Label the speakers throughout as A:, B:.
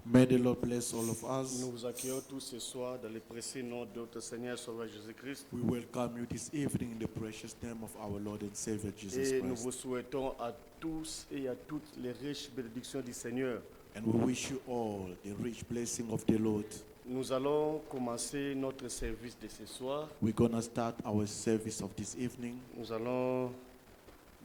A: May the Lord bless all of us.
B: Nous vous accueillons tous ce soir dans le précieux nom de notre Seigneur et Sauveur Jésus-Christ.
A: We welcome you this evening in the precious name of our Lord and Savior Jesus
B: Et nous vous
A: Christ.
B: souhaitons à tous et à toutes les riches bénédictions du Seigneur.
A: And we wish you all the rich blessing of the Lord.
B: Nous allons commencer notre service de ce soir.
A: We're going to start our service of this evening.
B: Nous allons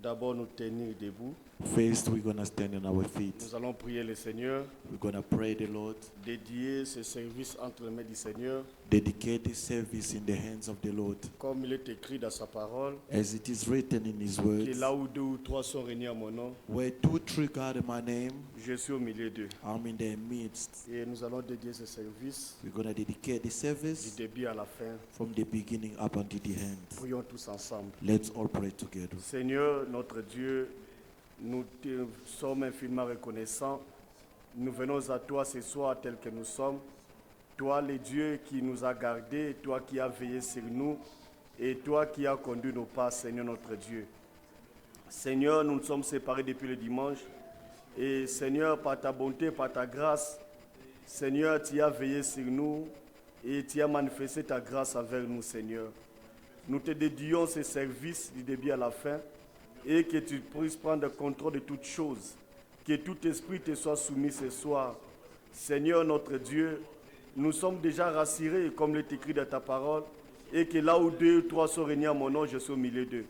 B: d'abord nous tenir debout.
A: First, we're going to stand on our feet.
B: Nous allons prier le Seigneur,
A: We're going to pray the Lord,
B: dédier ce service entre les mains du Seigneur,
A: dedicate this service in the hands of the Lord.
B: comme il est écrit dans sa parole,
A: As it is written in His
B: que
A: words,
B: là où deux ou trois sont réunis en mon nom,
A: where two, three gather my name,
B: je suis au milieu d'eux.
A: I'm in their midst.
B: Et nous allons dédier ce service
A: We're going to dedicate the
B: du
A: service
B: début à la fin.
A: from the beginning up until the end.
B: Prions tous ensemble.
A: Let's all pray together.
B: Seigneur, notre Dieu, nous te sommes infiniment reconnaissants. Nous venons à toi ce soir tel que nous sommes. Toi, le Dieu qui nous a gardés, toi qui as veillé sur nous et toi qui as conduit nos pas, Seigneur notre Dieu. Seigneur, nous nous sommes séparés depuis le dimanche. Et Seigneur, par ta bonté, par ta grâce, Seigneur, tu as veillé sur nous et tu as manifesté ta grâce envers nous, Seigneur. Nous te dédions ce service du début à la fin et que tu puisses prendre le contrôle de toutes choses. Que tout esprit te soit soumis ce soir. Seigneur notre Dieu, nous sommes déjà rassurés comme l'est écrit dans ta parole et que là où deux ou trois sont réunis en mon nom, je suis au milieu d'eux.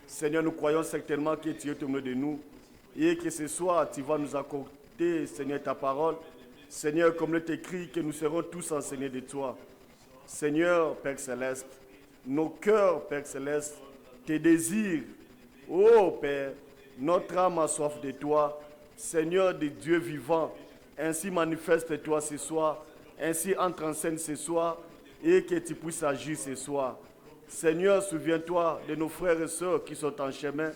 B: Seigneur, nous croyons certainement que tu es au milieu de nous et que ce soir tu vas nous accorder, Seigneur, ta parole. Seigneur, comme l'est écrit, que nous serons tous enseignés de toi. Seigneur, Père Céleste, nos cœurs, Père Céleste, tes désirs. Oh Père, notre âme a soif de toi. Seigneur de Dieu vivant, ainsi manifeste-toi ce soir. Ainsi entre en scène ce soir et que tu puisses agir ce soir. Seigneur, souviens-toi de nos frères et sœurs qui sont en chemin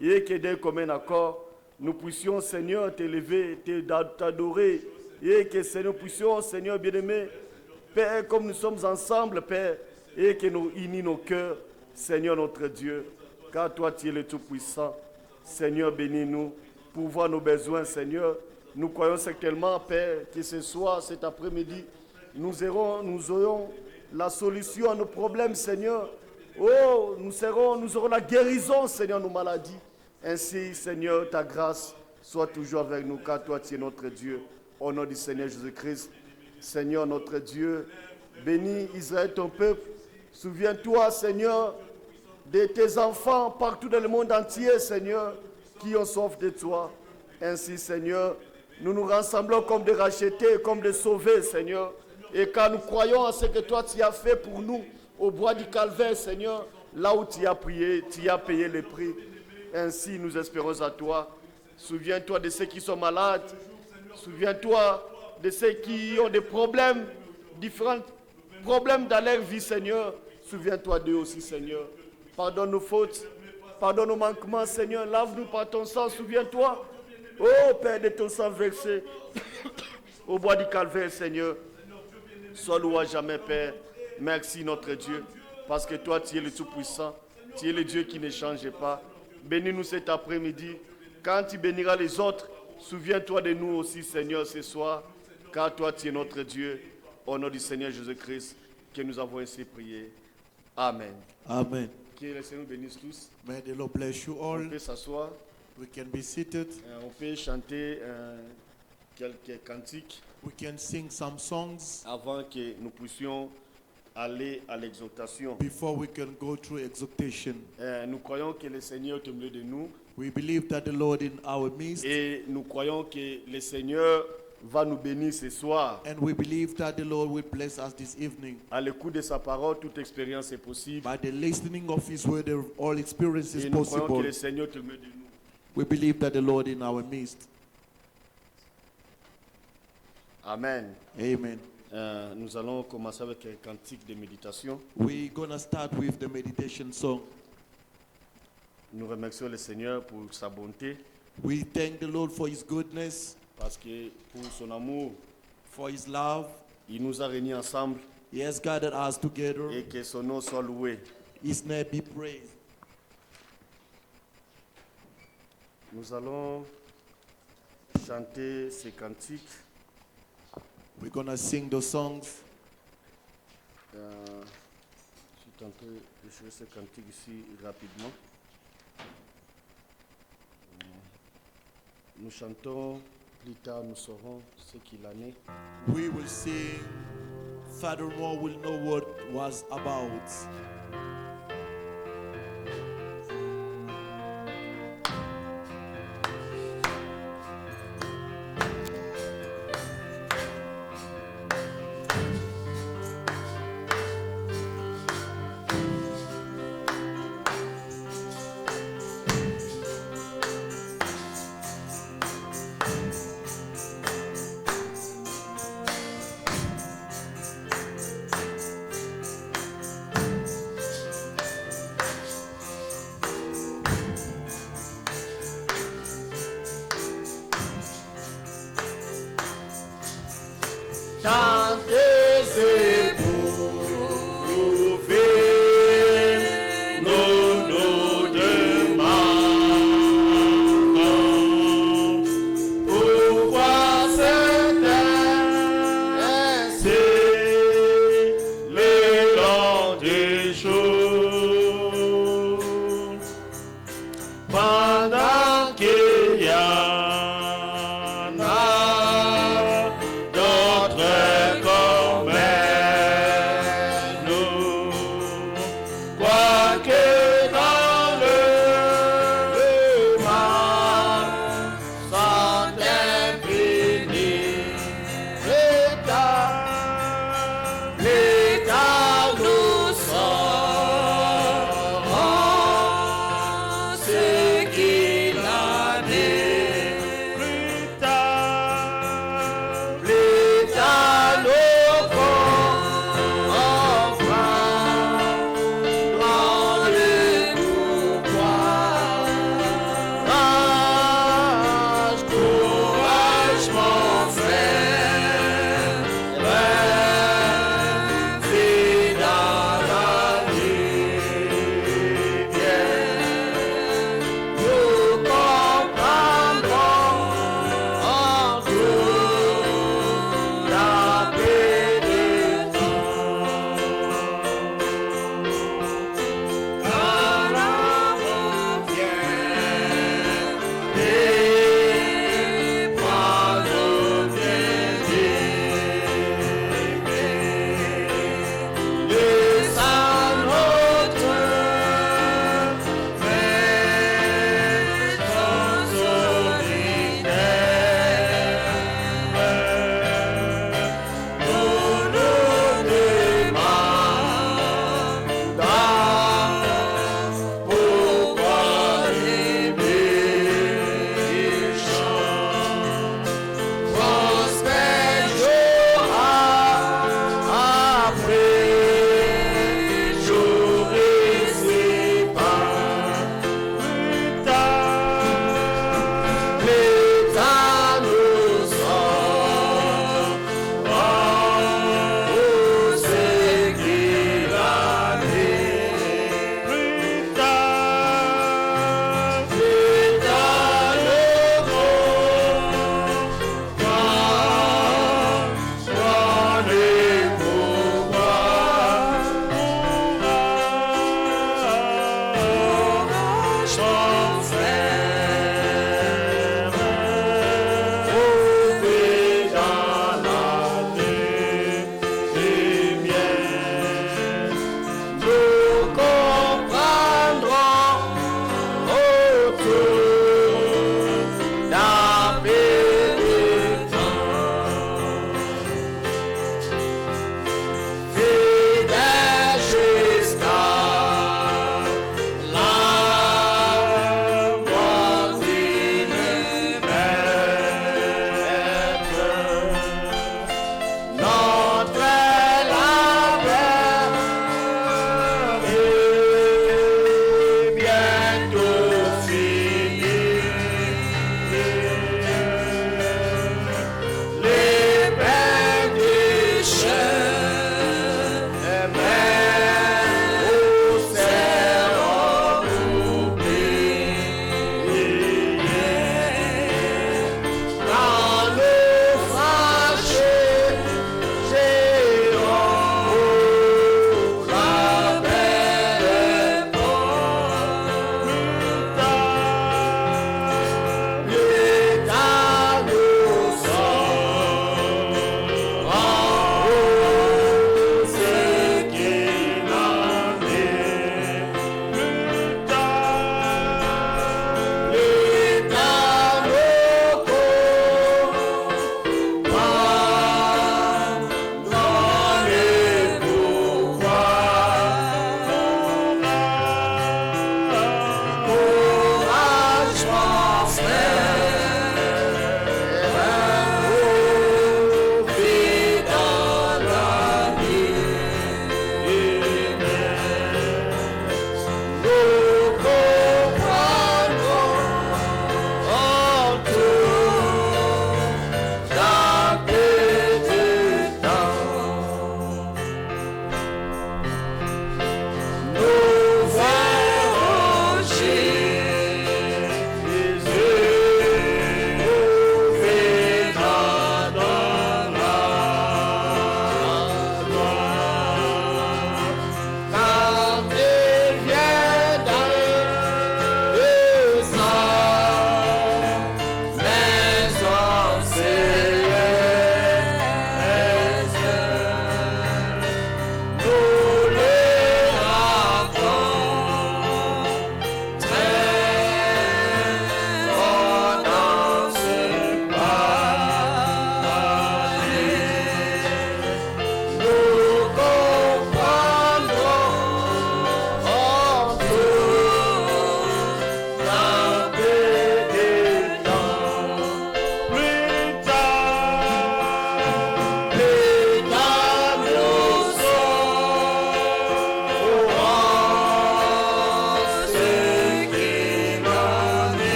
B: et que d'un commun accord, nous puissions, Seigneur, t'élever, t'adorer et que nous puissions, Seigneur bien-aimé, Père, comme nous sommes ensemble, Père, et que nous unis nos cœurs, Seigneur notre Dieu, car toi tu es le Tout-Puissant. Seigneur, bénis-nous pour voir nos besoins, Seigneur. Nous croyons certainement, Père, que ce soir, cet après-midi, nous aurons la solution à nos problèmes, Seigneur. Oh, nous aurons la guérison, Seigneur, de nos maladies. Ainsi, Seigneur, ta grâce soit toujours avec nous, car toi tu es notre Dieu. Au nom du Seigneur Jésus-Christ, Seigneur notre Dieu, bénis Israël, ton peuple. Souviens-toi, Seigneur, de tes enfants partout dans le monde entier, Seigneur, qui ont soif de toi. Ainsi, Seigneur, nous nous rassemblons comme des rachetés, comme des sauvés, Seigneur. Et car nous croyons à ce que toi tu as fait pour nous au bois du Calvaire, Seigneur, là où tu as prié, tu as payé le prix. Ainsi, nous espérons à toi. Souviens-toi de ceux qui sont malades. Souviens-toi de ceux qui ont des problèmes, différents problèmes dans leur vie, Seigneur. Souviens-toi d'eux aussi, Seigneur. Pardonne nos fautes, pardonne nos manquements, Seigneur. Lave-nous par ton sang, souviens-toi. Oh Père, de ton sang versé au bois du Calvaire, Seigneur. Sois loué à jamais, Père. Merci, notre Dieu, parce que toi, tu es le Tout-Puissant. Tu es le Dieu qui ne change pas. Bénis-nous cet après-midi. Quand tu béniras les autres, souviens-toi de nous aussi, Seigneur, ce soir, car toi, tu es notre Dieu. Au nom du Seigneur Jésus-Christ, que nous avons ainsi prié. Amen.
A: Amen.
B: Que le Seigneur nous bénisse tous.
A: May the Lord bless you all.
B: On peut s'asseoir.
A: We can be seated.
B: On peut chanter quelques cantiques
A: We can sing some songs
B: avant que nous puissions aller à l'exaltation.
A: before we can go through exhortation.
B: Nous croyons que le Seigneur est au milieu de nous
A: We believe that the Lord in our midst,
B: et nous croyons que le Seigneur va nous bénir ce soir.
A: and we believe that the Lord will bless us this evening.
B: À l'écoute de sa parole, toute expérience est possible.
A: By the listening of His word, all experience is
B: Et nous croyons que
A: possible.
B: le Seigneur est au milieu de nous.
A: We believe that the Lord in our midst.
B: Amen.
A: Amen.
B: Nous allons commencer avec un cantique de méditation.
A: We're gonna start with the meditation song.
B: Nous remercions le Seigneur pour sa bonté,
A: We thank the Lord for His goodness,
B: parce que pour son amour,
A: for His love.
B: il nous a réunis ensemble
A: He has gathered us together.
B: et que son nom soit loué.
A: His name be praised.
B: Nous allons chanter ces cantiques
A: We're gonna sing those songs.
B: Je suis tenté de jouer ce cantique ici rapidement. Nous chantons, plus tard nous saurons ce qu'il en est.
A: We will sing. Furthermore, we'll know what was about.
C: D'autres corps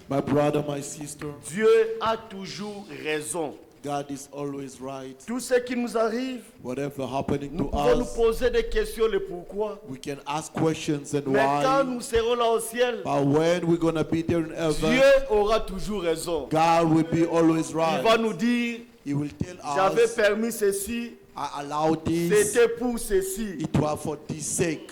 A: My brother, my sister,
B: Dieu a toujours raison.
A: God is always right.
B: Tout ce qui nous arrive,
A: Whatever happening
B: nous
A: to
B: pouvons nous
A: us,
B: poser des questions, le pourquoi.
A: we can ask questions and
B: Mais quand
A: why.
B: nous serons là au ciel,
A: But when we're going to be there in
B: Dieu
A: heaven,
B: aura toujours raison.
A: God will be always
B: Il va
A: right.
B: nous dire,
A: He will tell
B: j'avais
A: us,
B: permis ceci,
A: I allowed this.
B: c'était pour ceci.
A: It was for this sake.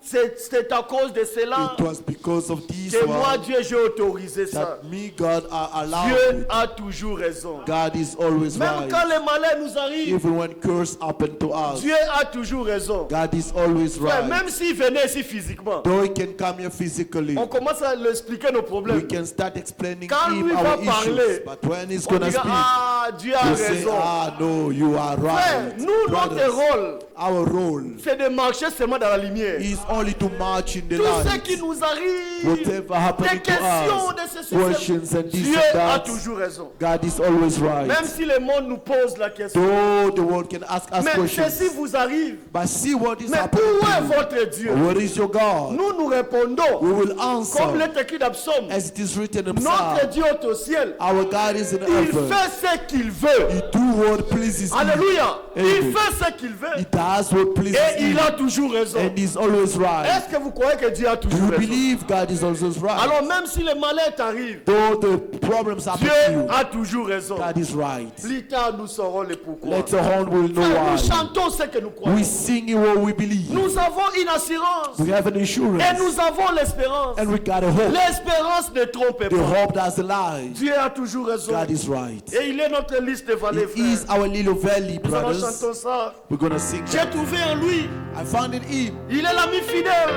B: C'est à cause de cela
A: It was because of this
B: que moi,
A: one
B: Dieu, j'ai autorisé ça.
A: that me, God, I allowed
B: Dieu
A: it.
B: a toujours raison.
A: God is always
B: Même quand
A: right.
B: les malheurs nous arrivent,
A: Even when curse happen to us,
B: Dieu a toujours raison.
A: God is always
B: Frère, même
A: right.
B: s'il venait ici physiquement,
A: Though He can come here physically,
B: on commence à lui expliquer nos
A: we
B: problèmes.
A: can start explaining
B: Quand
A: Him
B: lui
A: our
B: va
A: issues.
B: parler,
A: But when He's
B: On
A: gonna
B: dira,
A: speak,
B: ah, Dieu a
A: you say,
B: raison.
A: ah, no, you are
B: Frère,
A: right.
B: nous, notre
A: Brothers,
B: rôle,
A: our role
B: c'est de marcher seulement dans la lumière.
A: is only to march in the
B: Tout ce qui
A: light.
B: nous arrive,
A: Whatever
B: des
A: happening to
B: questions, de
A: us,
B: ceci,
A: questions and this
B: Dieu
A: and
B: a
A: that,
B: toujours raison.
A: God is always
B: Même
A: right.
B: si le monde nous pose la question,
A: Though the world can ask us
B: mais ceci
A: questions,
B: vous arrive,
A: but see what is
B: mais
A: happening
B: où est
A: to
B: votre Dieu?
A: you. Where is your God?
B: Nous répondons,
A: We will
B: comme
A: answer
B: l'est écrit dans Psaume,
A: as it is written in
B: notre
A: Psalm.
B: Dieu est au ciel,
A: Our God is in
B: il
A: heaven.
B: fait ce qu'il veut.
A: He do what pleases Him.
B: Alléluia. Il
A: Amen.
B: fait ce qu'il
A: He
B: veut
A: does what pleases
B: et il
A: Him.
B: a toujours raison.
A: And He's always right.
B: Est-ce que vous croyez que Dieu a
A: Do
B: toujours
A: you
B: raison?
A: believe God is always right?
B: Alors même si le malheur t'arrive,
A: Though the problems happen to
B: Dieu
A: you,
B: a toujours raison.
A: God is right.
B: Plus tard, nous saurons le pourquoi.
A: Later on we'll know
B: Frère, nous
A: why.
B: chantons ce que nous croyons.
A: We sing in what we believe.
B: Nous avons une assurance
A: We have an
B: et
A: insurance.
B: nous avons l'espérance.
A: And we got a hope.
B: L'espérance ne trompe
A: The
B: pas.
A: hope doesn't lie.
B: Dieu a toujours raison.
A: God is right.
B: Et il est notre liste de vallées,
A: It is
B: frère.
A: our little valley,
B: Nous allons
A: brothers.
B: chanter ça.
A: We're gonna sing
B: J'ai
A: that.
B: trouvé en lui.
A: I found in Him.
B: Il est l'ami fidèle.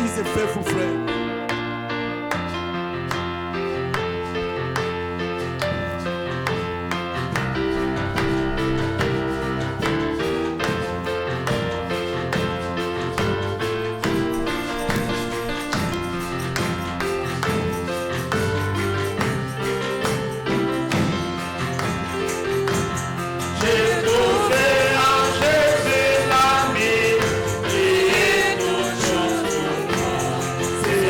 A: He's a faithful friend.
B: J'ai trouvé en Jésus l'ami qui est toujours pour moi. C'est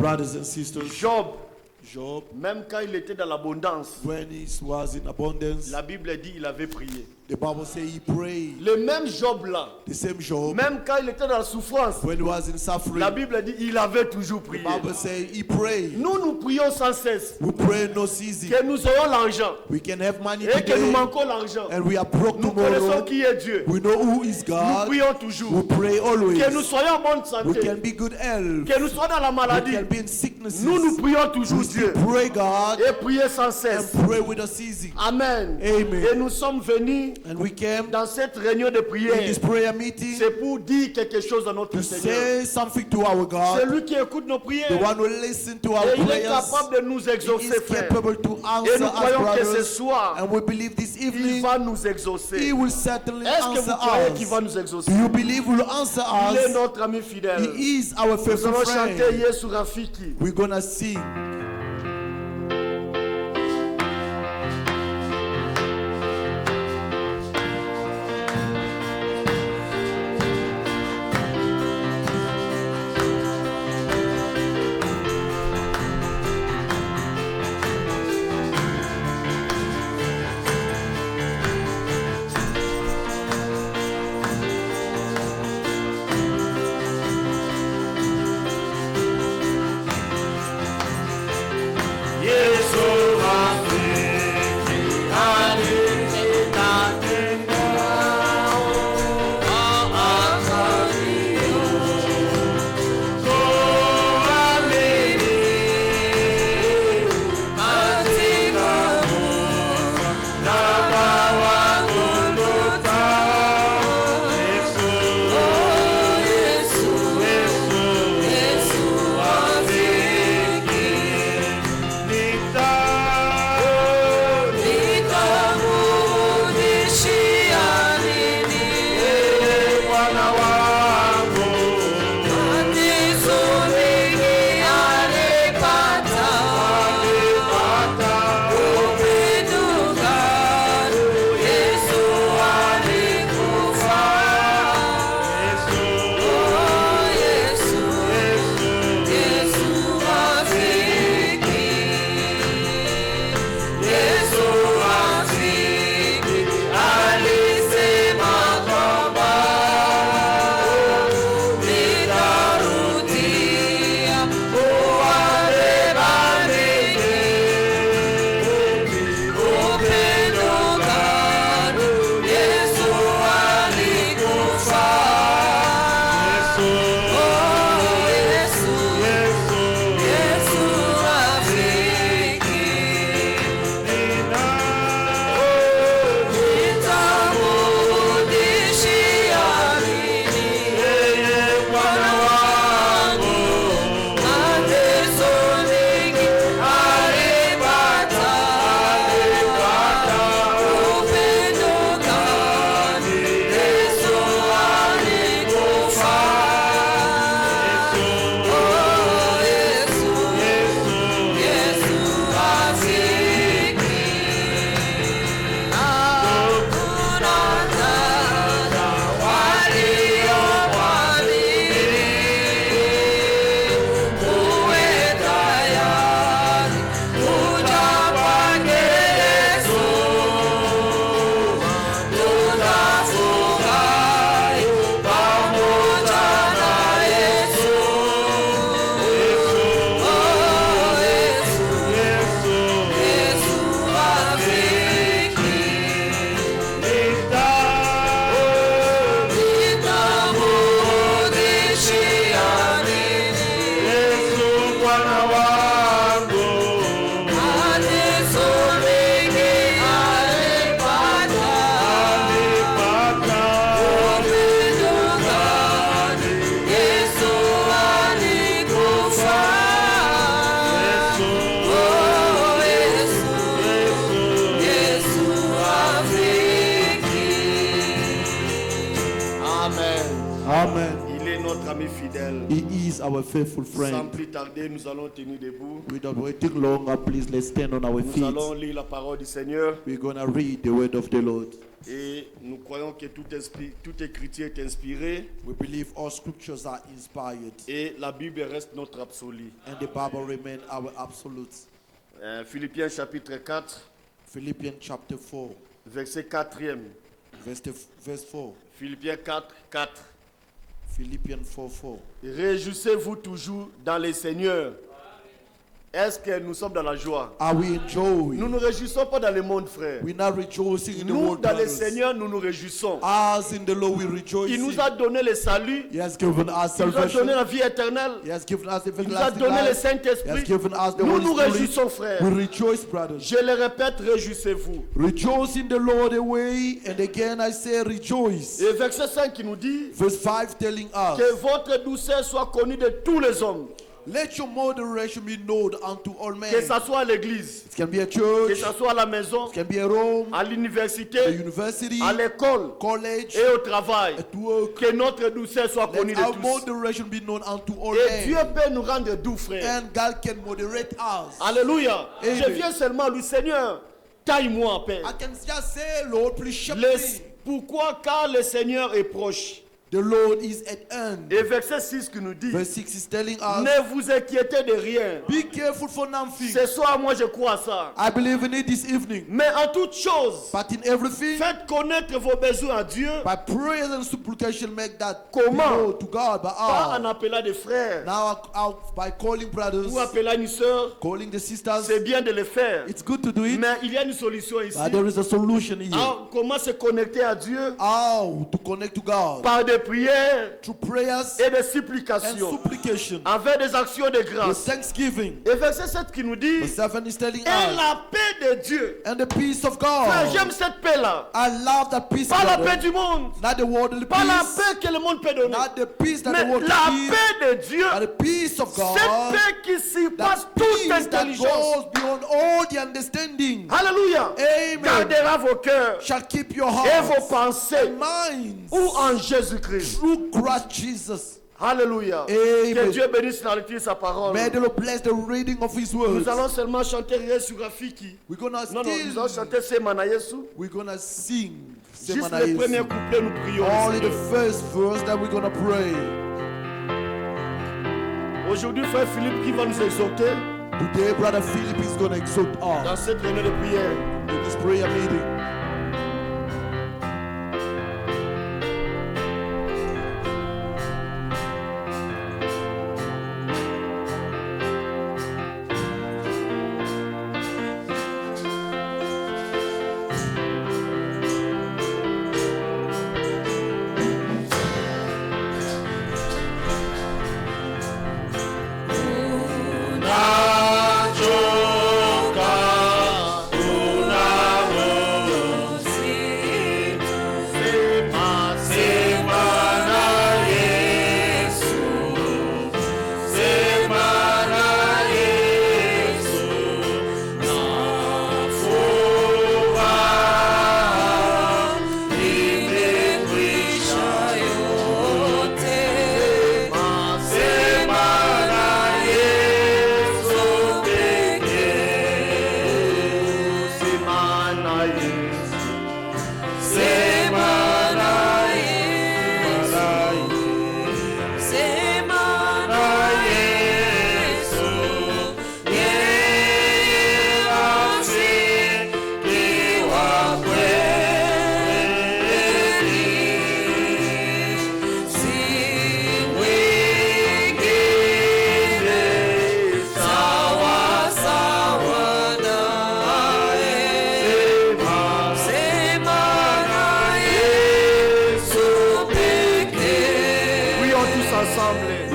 A: Brothers and sisters,
B: Job,
A: Job,
B: même quand il était dans l'abondance,
A: when he was in abundance,
B: la Bible dit il avait prié.
A: the Bible says he prayed.
B: Le même Job là,
A: The same Job,
B: même quand il était dans la souffrance,
A: when he was in suffering,
B: la Bible dit il avait toujours
A: the
B: prié.
A: Bible says he prayed.
B: Nous prions sans cesse
A: We pray no ceasing.
B: que nous ayons l'argent
A: We can have money
B: et que nous
A: today,
B: manquons l'argent.
A: and we are broke
B: Nous connaissons
A: tomorrow.
B: qui est Dieu.
A: We know who is
B: Nous
A: God.
B: prions
A: We
B: toujours.
A: pray always.
B: Que nous soyons en bonne
A: We
B: santé.
A: can be good health.
B: Que nous soyons dans la
A: We
B: maladie.
A: can be in sicknesses.
B: Nous prions toujours
A: We still
B: Dieu.
A: pray God
B: Et prier sans
A: and
B: cesse.
A: pray with a ceasing.
B: Amen.
A: Amen.
B: Et nous sommes venus
A: And we came
B: dans cette réunion de
A: in
B: prière.
A: this prayer meeting
B: C'est pour dire quelque chose à notre
A: to
B: Seigneur.
A: say something to our
B: C'est
A: God,
B: lui qui écoute nos
A: the
B: prières.
A: one who listens to our
B: Et il est
A: prayers.
B: capable de nous
A: He
B: exaucer,
A: is
B: frère.
A: capable to
B: Et
A: answer
B: nous
A: us,
B: croyons que ce
A: brothers.
B: soir,
A: And we believe this
B: il
A: evening
B: va nous exaucer.
A: He will certainly
B: Est-ce que vous
A: answer
B: croyez qu'il va
A: us.
B: nous exaucer?
A: Do you believe He will answer
B: Il est
A: us?
B: notre ami fidèle.
A: He is our
B: Nous
A: faithful
B: allons chanter
A: friend.
B: Yesu Rafiki.
A: We're gonna sing.
B: fidèle.
A: He is our faithful
B: Sans
A: friend.
B: plus tarder, nous allons tenir debout.
A: Without waiting longer, please let's stand on our
B: Nous
A: feet.
B: allons lire la parole du Seigneur.
A: We're gonna read the word of the Lord.
B: Et nous croyons que toute écriture est inspirée.
A: We believe all scriptures are inspired,
B: Et la Bible reste notre absolu.
A: and the Bible remains our absolute.
B: Philippiens chapitre 4,
A: Philippians chapter 4,
B: verset 4e.
A: verse 4.
B: Philippiens 4, 4.
A: Philippians 4, 4.
B: Réjouissez-vous toujours dans les Seigneurs. Est-ce que nous sommes dans la joie?
A: Are we enjoying?
B: Nous ne nous réjouissons pas dans le monde, frère.
A: We're not rejoicing in the
B: Nous,
A: world,
B: dans le
A: brothers.
B: Seigneur, nous nous réjouissons.
A: As in the Lord we rejoice.
B: Il nous a donné le salut.
A: He has given us
B: Il nous a donné
A: salvation.
B: la vie éternelle.
A: He has given us
B: Il nous a
A: everlasting
B: donné le
A: life. He has
B: Saint-Esprit.
A: given us the
B: Nous
A: Holy
B: nous
A: Spirit.
B: réjouissons, frère.
A: We rejoice, brothers.
B: Je le répète, réjouissez-vous.
A: Rejoice in the Lord away, and again I say rejoice.
B: Et verset 5 qui nous dit
A: Verse 5 telling us,
B: que votre douceur soit connue de tous les hommes.
A: let your moderation be known unto all men.
B: Que ce soit à l'église,
A: It can be a
B: que
A: church,
B: ce soit à la maison,
A: it can be a room,
B: à
A: a
B: l'université,
A: university,
B: à l'école
A: college,
B: et au travail.
A: at work.
B: Que notre douceur soit connue
A: Let
B: de
A: our
B: tous.
A: moderation be known unto all
B: Et Dieu
A: men.
B: peut nous rendre doux, frère.
A: And God can moderate us.
B: Alléluia.
A: Amen.
B: Je viens seulement lui, Seigneur, taille-moi en paix.
A: I can just say, Lord, please shape
B: Le-
A: me.
B: Pourquoi? Car le Seigneur est proche.
A: The Lord is at hand.
B: Et verset 6 qui nous dit,
A: Verse 6 is telling us,
B: ne vous inquiétez de rien.
A: be careful for nothing.
B: Ce soir, moi, je crois à ça.
A: I believe in it this evening.
B: Mais en toute chose,
A: But in everything,
B: faites connaître vos besoins à Dieu,
A: by prayers and supplication, make that
B: Comment?
A: known to God. By
B: pas en appelant des frères
A: now, by calling brothers,
B: ou appelant une sœur.
A: calling the sisters,
B: C'est bien de le faire.
A: it's good to do it.
B: Mais il y a une solution ici.
A: But there is a solution here.
B: Alors, comment se connecter à Dieu?
A: How to connect to God?
B: Par des prières
A: Through prayers
B: et des
A: and
B: supplications.
A: supplication.
B: Avec des actions de
A: With
B: grâce.
A: thanksgiving.
B: Et verset 7 qui nous dit,
A: The 7 is telling
B: et
A: us,
B: la paix de Dieu.
A: and the peace of
B: Frère,
A: God.
B: j'aime cette paix-là.
A: I love that peace.
B: Pas la paix
A: brother.
B: du monde.
A: Not the worldly
B: Pas la
A: peace.
B: paix que le monde peut donner.
A: Not the peace that
B: Mais
A: the world
B: la
A: can give.
B: paix de Dieu.
A: But the peace of
B: Cette
A: God.
B: paix qui surpasse
A: That
B: toute
A: peace that
B: intelligence.
A: goes beyond all the understanding.
B: Alléluia.
A: Amen.
B: Gardera vos cœurs
A: Shall keep your
B: et vos
A: hearts
B: pensées
A: and minds
B: ou en Jésus-Christ.
A: through Christ Jesus.
B: Alléluia.
A: Amen.
B: Que Dieu bénisse la lecture de sa parole.
A: May the Lord bless the reading of His words.
B: Nous allons seulement chanter Yesu Rafiki.
A: We're gonna
B: Non, non, nous allons
A: still,
B: chanter Semana Yesu.
A: we're gonna sing.
B: Juste
A: Semana
B: le premier
A: Yesu.
B: couplet, nous prions.
A: Only the first verse that we're gonna pray.
B: Aujourd'hui, frère Philippe qui va nous exhorter
A: Today, Brother Philip is gonna exhort
B: dans
A: us
B: cette réunion de prière.
A: in this prayer meeting.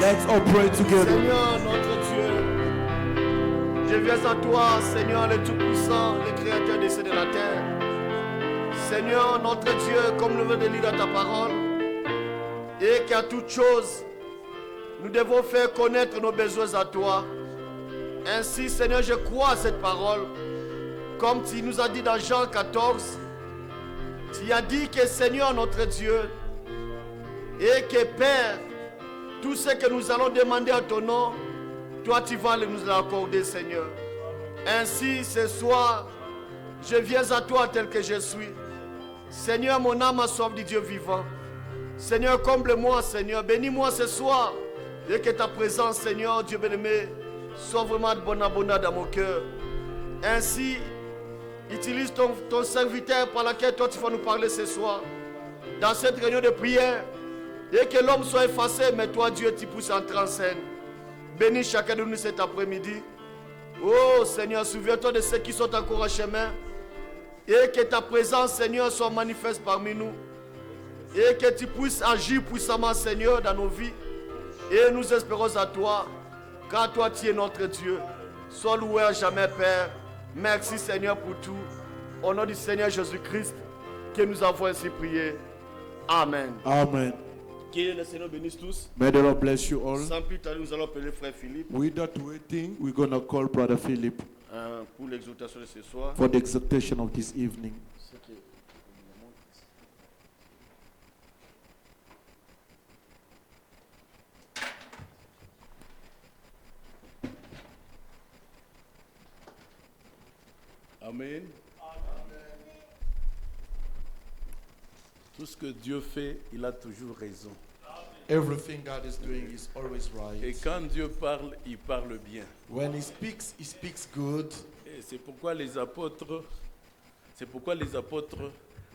A: Let's all pray together.
B: Seigneur notre Dieu, je viens à toi, Seigneur le Tout-Puissant, le Créateur des cieux et de la terre. Seigneur notre Dieu, comme nous venons de lire dans ta parole, et qu'à toute chose, nous devons faire connaître nos besoins à toi. Ainsi, Seigneur, je crois à cette parole, comme tu nous as dit dans Jean 14, tu as dit que Seigneur notre Dieu, et que Père, Tout ce que nous allons demander à ton nom, toi tu vas nous l'accorder, Seigneur. Ainsi, ce soir, je viens à toi tel que je suis. Seigneur, mon âme a soif du Dieu vivant. Seigneur, comble-moi, Seigneur. Bénis-moi ce soir. Et que ta présence, Seigneur, Dieu bien-aimé, soit vraiment de bonne abondance dans mon cœur. Ainsi, utilise ton serviteur par laquelle toi tu vas nous parler ce soir. Dans cette réunion de prière. Et que l'homme soit effacé, mais toi, Dieu, tu pousses entrer en scène. Bénis chacun de nous cet après-midi. Oh Seigneur, souviens-toi de ceux qui sont encore en chemin. Et que ta présence, Seigneur, soit manifeste parmi nous. Et que tu puisses agir puissamment, Seigneur, dans nos vies. Et nous espérons à toi, car toi, tu es notre Dieu. Sois loué à jamais, Père. Merci, Seigneur, pour tout. Au nom du Seigneur Jésus-Christ, que nous avons ainsi prié. Amen.
A: Amen.
B: Que le Seigneur bénisse tous.
A: May the Lord bless you all.
B: Sans plus tarder, nous allons appeler frère Philippe
A: Without waiting, we're going to call Brother Philip
B: pour l'exhortation de ce soir.
A: for the exhortation of this evening.
C: Amen. Tout ce que Dieu fait, il a toujours raison.
A: Everything God is doing is always
C: Et
A: right.
C: quand Dieu parle, il parle bien.
A: When He speaks good.
C: Et c'est pourquoi les apôtres,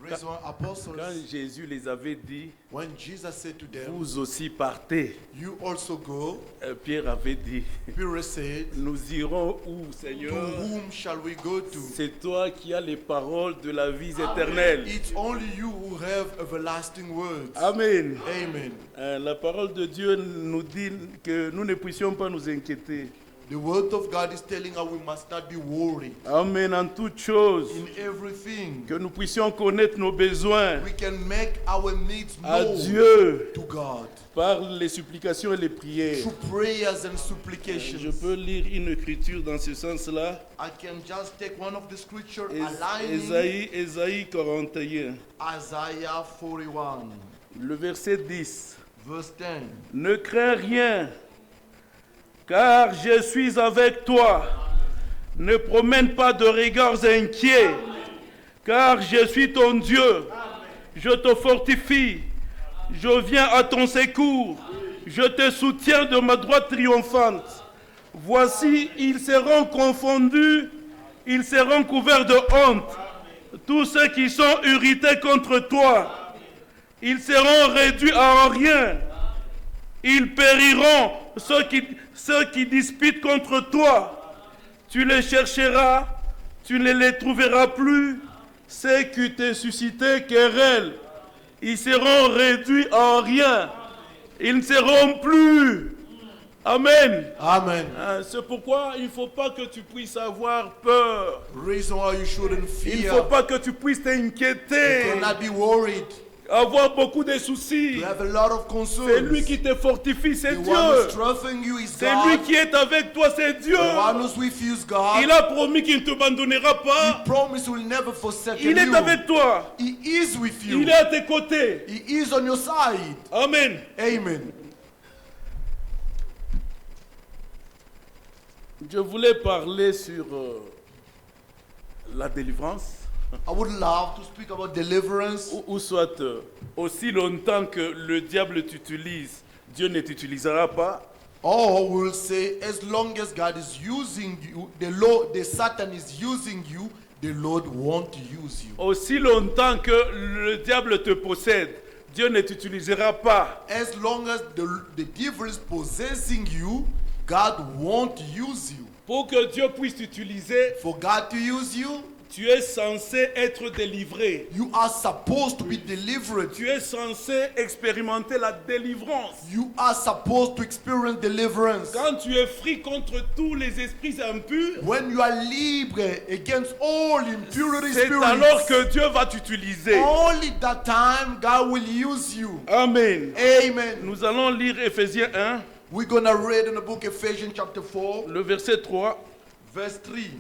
A: Reason why
C: quand
A: apostles,
C: Jésus les avait dit,
A: when Jesus said to them,
C: vous aussi partez,
A: you also go,
C: Pierre avait dit,
A: Peter said,
C: nous irons où,
A: to
C: Seigneur?
A: whom shall we go to?
C: C'est toi qui as les paroles de la vie éternelle.
A: It's only you who have everlasting words.
C: Amen.
A: Amen.
C: La parole de Dieu nous dit que nous ne puissions pas nous inquiéter.
A: The word of God is telling us we must not be worried
C: Amen. En toutes choses,
A: in everything.
C: que nous puissions connaître nos besoins
A: We can make our needs
C: à
A: known
C: Dieu
A: to God
C: par les supplications et les prières.
A: through prayers and
C: Je
A: supplications.
C: peux lire une écriture dans ce sens-là.
A: I can just take one of the scripture
C: Ésaïe,
A: aligning
C: Ésaïe 41,
A: Isaiah 41,
C: le verset 10.
A: verse 10.
C: Ne crains rien, car je suis avec toi. Ne promène pas de regards inquiets, car je suis ton Dieu. Je te fortifie, je viens à ton secours, je te soutiens de ma droite triomphante. Voici, ils seront confondus, ils seront couverts de honte, tous ceux qui sont irrités contre toi. Ils seront réduits à rien. Ils périront, ceux qui disputent contre toi. Tu les chercheras, tu ne les trouveras plus. Ceux qui te suscitaient querelle, ils seront réduits à rien. Ils ne seront plus. Amen.
A: Amen.
C: C'est pourquoi il ne faut pas que tu puisses avoir peur.
A: Reason why you shouldn't
C: Il ne
A: fear.
C: faut pas que tu puisses
A: You
C: t'inquiéter,
A: cannot be worried.
C: avoir beaucoup de soucis.
A: You have a lot of
C: C'est lui
A: concerns.
C: qui te fortifie, c'est
A: The
C: Dieu.
A: one who's strengthening you is
C: C'est lui
A: God.
C: qui est avec toi, c'est Dieu.
A: The one who's with you is God.
C: Il a promis qu'il ne te abandonnera
A: He
C: pas.
A: promised he will never forsake
C: Il est
A: you.
C: avec toi.
A: He is with you.
C: Il est à tes côtés.
A: He is on your side.
C: Amen.
A: Amen.
C: Je voulais parler sur la délivrance.
A: I would love to speak about deliverance.
C: Ou soit aussi longtemps que le diable t'utilise, Dieu ne t'utilisera pas.
A: Or we'll say, as long as God is using you, the Satan is using you, the Lord won't use you.
C: Aussi longtemps que le diable te possède, Dieu ne t'utilisera pas.
A: As long as the devil is possessing you, God won't use you.
C: Pour que Dieu puisse t'utiliser,
A: For God to use you,
C: tu es censé être délivré.
A: you are supposed to be delivered.
C: Tu es censé expérimenter la délivrance.
A: You are supposed to experience deliverance.
C: Quand tu es pris contre tous les esprits impurs,
A: When you are libre against all impurity
C: c'est alors
A: spirits,
C: que Dieu va t'utiliser.
A: only that time God will use you.
C: Amen.
A: Amen.
C: Nous allons lire Éphésiens 1,
A: We're going to read in the book Ephesians chapter 4,
C: le verset 3.
A: verse 3.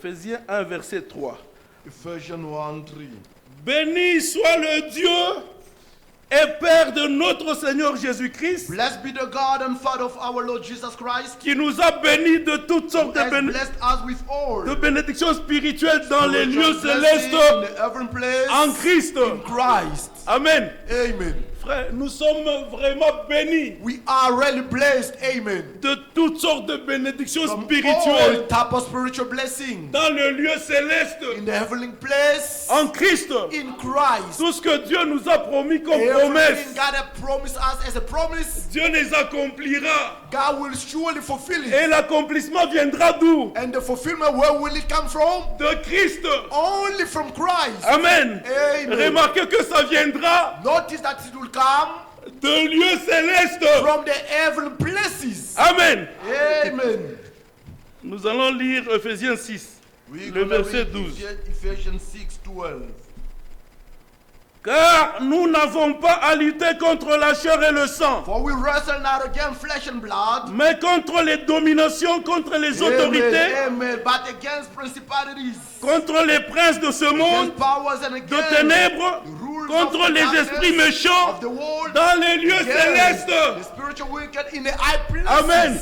C: Ephésiens 1, verset 3.
A: Ephesians 1:3.
C: Béni soit le Dieu et Père de notre Seigneur Jésus-Christ,
A: Blessed be the God and Father of our Lord Jesus Christ,
C: qui nous a bénis de toutes
A: who
C: sortes
A: has
C: de
A: blessed us with all
C: de bénédictions spirituelles dans les lieux
A: spiritual blessings
C: célestes
A: in the heaven place
C: en Christ.
A: in Christ.
C: Amen.
A: Amen.
C: Frère, nous sommes vraiment bénis
A: We are really blessed. Amen.
C: de toutes sortes de bénédictions
A: From
C: spirituelles
A: all type of spiritual blessing
C: dans le lieu céleste
A: in the heavenly place
C: en Christ.
A: in Christ.
C: Tout ce que Dieu nous a promis comme promesse,
A: Everything God has promised us as a promise,
C: Dieu les accomplira.
A: God will surely fulfill it.
C: Et l'accomplissement viendra d'où?
A: And the fulfillment, where will it come from?
C: De Christ.
A: Only from Christ.
C: Amen.
A: Amen.
C: Remarquez que ça viendra
A: Notice that it will come
C: de lieux célestes.
A: from the heavenly places.
C: Amen.
A: Amen.
C: Nous allons lire Ephésiens 6,
A: We're
C: le
A: gonna
C: verset
A: read
C: 12.
A: Ephesians 6:12.
C: Car nous n'avons pas à lutter contre la chair et le sang,
A: For we wrestle not against flesh and blood,
C: mais contre les dominations, contre les autorités,
A: Amen. But against principalities,
C: contre les princes de ce monde,
A: against powers and
C: de
A: against
C: ténèbres,
A: the rulers
C: contre
A: of the
C: les
A: darkness
C: esprits méchants
A: of the world,
C: dans les lieux
A: against
C: célestes.
A: the spiritual wicked in the high places.
C: Amen.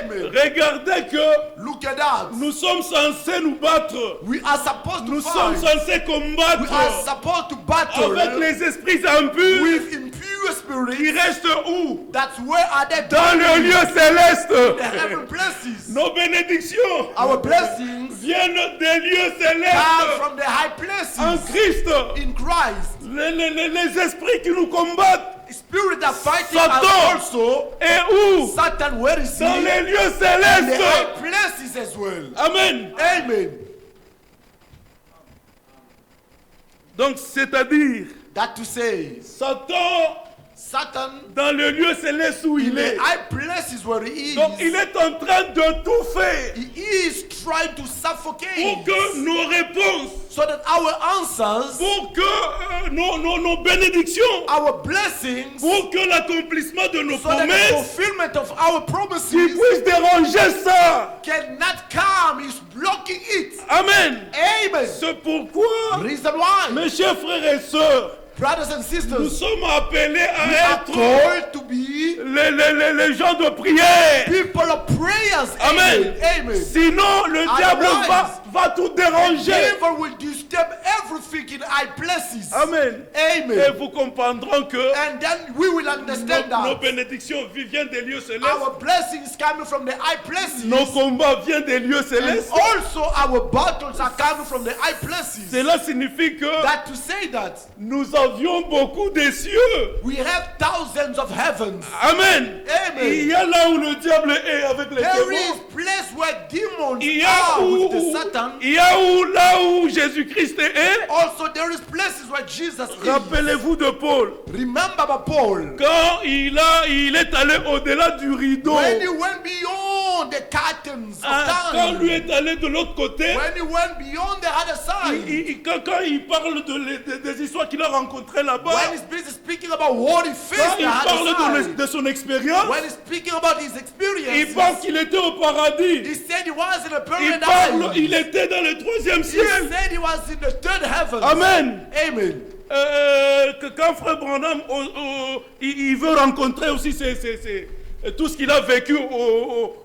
A: Amen.
C: Regardez que
A: Look at that.
C: nous sommes censés nous battre.
A: We are supposed to
C: Nous sommes
A: fight.
C: censés
A: We are
C: combattre
A: supposed to battle
C: avec les esprits impurs
A: with impure
C: qui
A: spirits.
C: restent où?
A: That's where are they
C: Dans le lieu céleste.
A: the heaven places.
C: Nos bénédictions
A: Our blessings
C: viennent des lieux
A: come
C: célestes
A: from the high
C: en
A: places
C: Christ.
A: in Christ.
C: Les esprits qui nous combattent
A: Spirit are fighting
C: Satan.
A: us also.
C: et où?
A: Satan, where is he?
C: Dans les lieux
A: In the high
C: célestes.
A: places as well.
C: Amen.
A: Amen.
C: Donc, c'est-à-dire,
A: That to say,
C: Satan,
A: Satan
C: dans le lieu céleste où
A: in
C: il
A: the
C: est,
A: high places where he
C: donc il
A: is,
C: est en train de tout faire
A: he is trying to
C: pour
A: suffocate
C: que nos réponses,
A: so that our answers,
C: pour que nos bénédictions,
A: our blessings,
C: pour que l'accomplissement de nos
A: so that the
C: promesses
A: fulfillment of our
C: qui
A: promises
C: puisse déranger ça.
A: cannot come, is blocking it.
C: Amen.
A: Amen.
C: C'est pourquoi,
A: Reason why,
C: mes chers frères et sœurs,
A: brothers and
C: nous
A: sisters,
C: sommes appelés
A: we
C: à
A: are
C: être
A: called to be
C: les gens de prière.
A: people of prayers.
C: Amen.
A: Amen.
C: Sinon, le diable va tout déranger.
A: Evil will disturb everything in high places.
C: Amen. Et
A: Amen.
C: vous comprendrez que
A: And then we will understand
C: nos
A: that
C: bénédictions viennent des lieux célestes.
A: our blessings coming from the high places.
C: Nos combats viennent des lieux
A: And
C: célestes.
A: also our battles are coming from the high places.
C: Cela signifie que
A: That to say that
C: nous avions beaucoup des cieux.
A: we have thousands of heavens.
C: Amen.
A: Amen.
C: Il y a là où le diable est avec les
A: There
C: démons.
A: is place where demons
C: Il y a
A: are
C: où,
A: with the Satan.
C: il y a où là où Jésus-Christ est.
A: Also there is places where Jesus is.
C: Rappelez-vous de Paul.
A: Remember about Paul.
C: Quand il est allé au-delà du rideau.
A: When he went beyond the curtains of
C: Quand lui
A: time.
C: est allé de l'autre côté.
A: When he went beyond the other side.
C: Quand il parle des histoires qu'il a rencontrées là-bas.
A: When he's busy speaking about what he
C: Quand
A: faced
C: il
A: the other
C: parle
A: side.
C: de son expérience.
A: When he's speaking about his
C: Il
A: experience.
C: pense qu'il était au paradis.
A: He said he was in a
C: Il
A: paradise.
C: était dans le troisième
A: He
C: ciel.
A: said he was in the third heaven.
C: Amen.
A: Amen.
C: Que quand Frère Branham il veut rencontrer aussi tout ce qu'il a vécu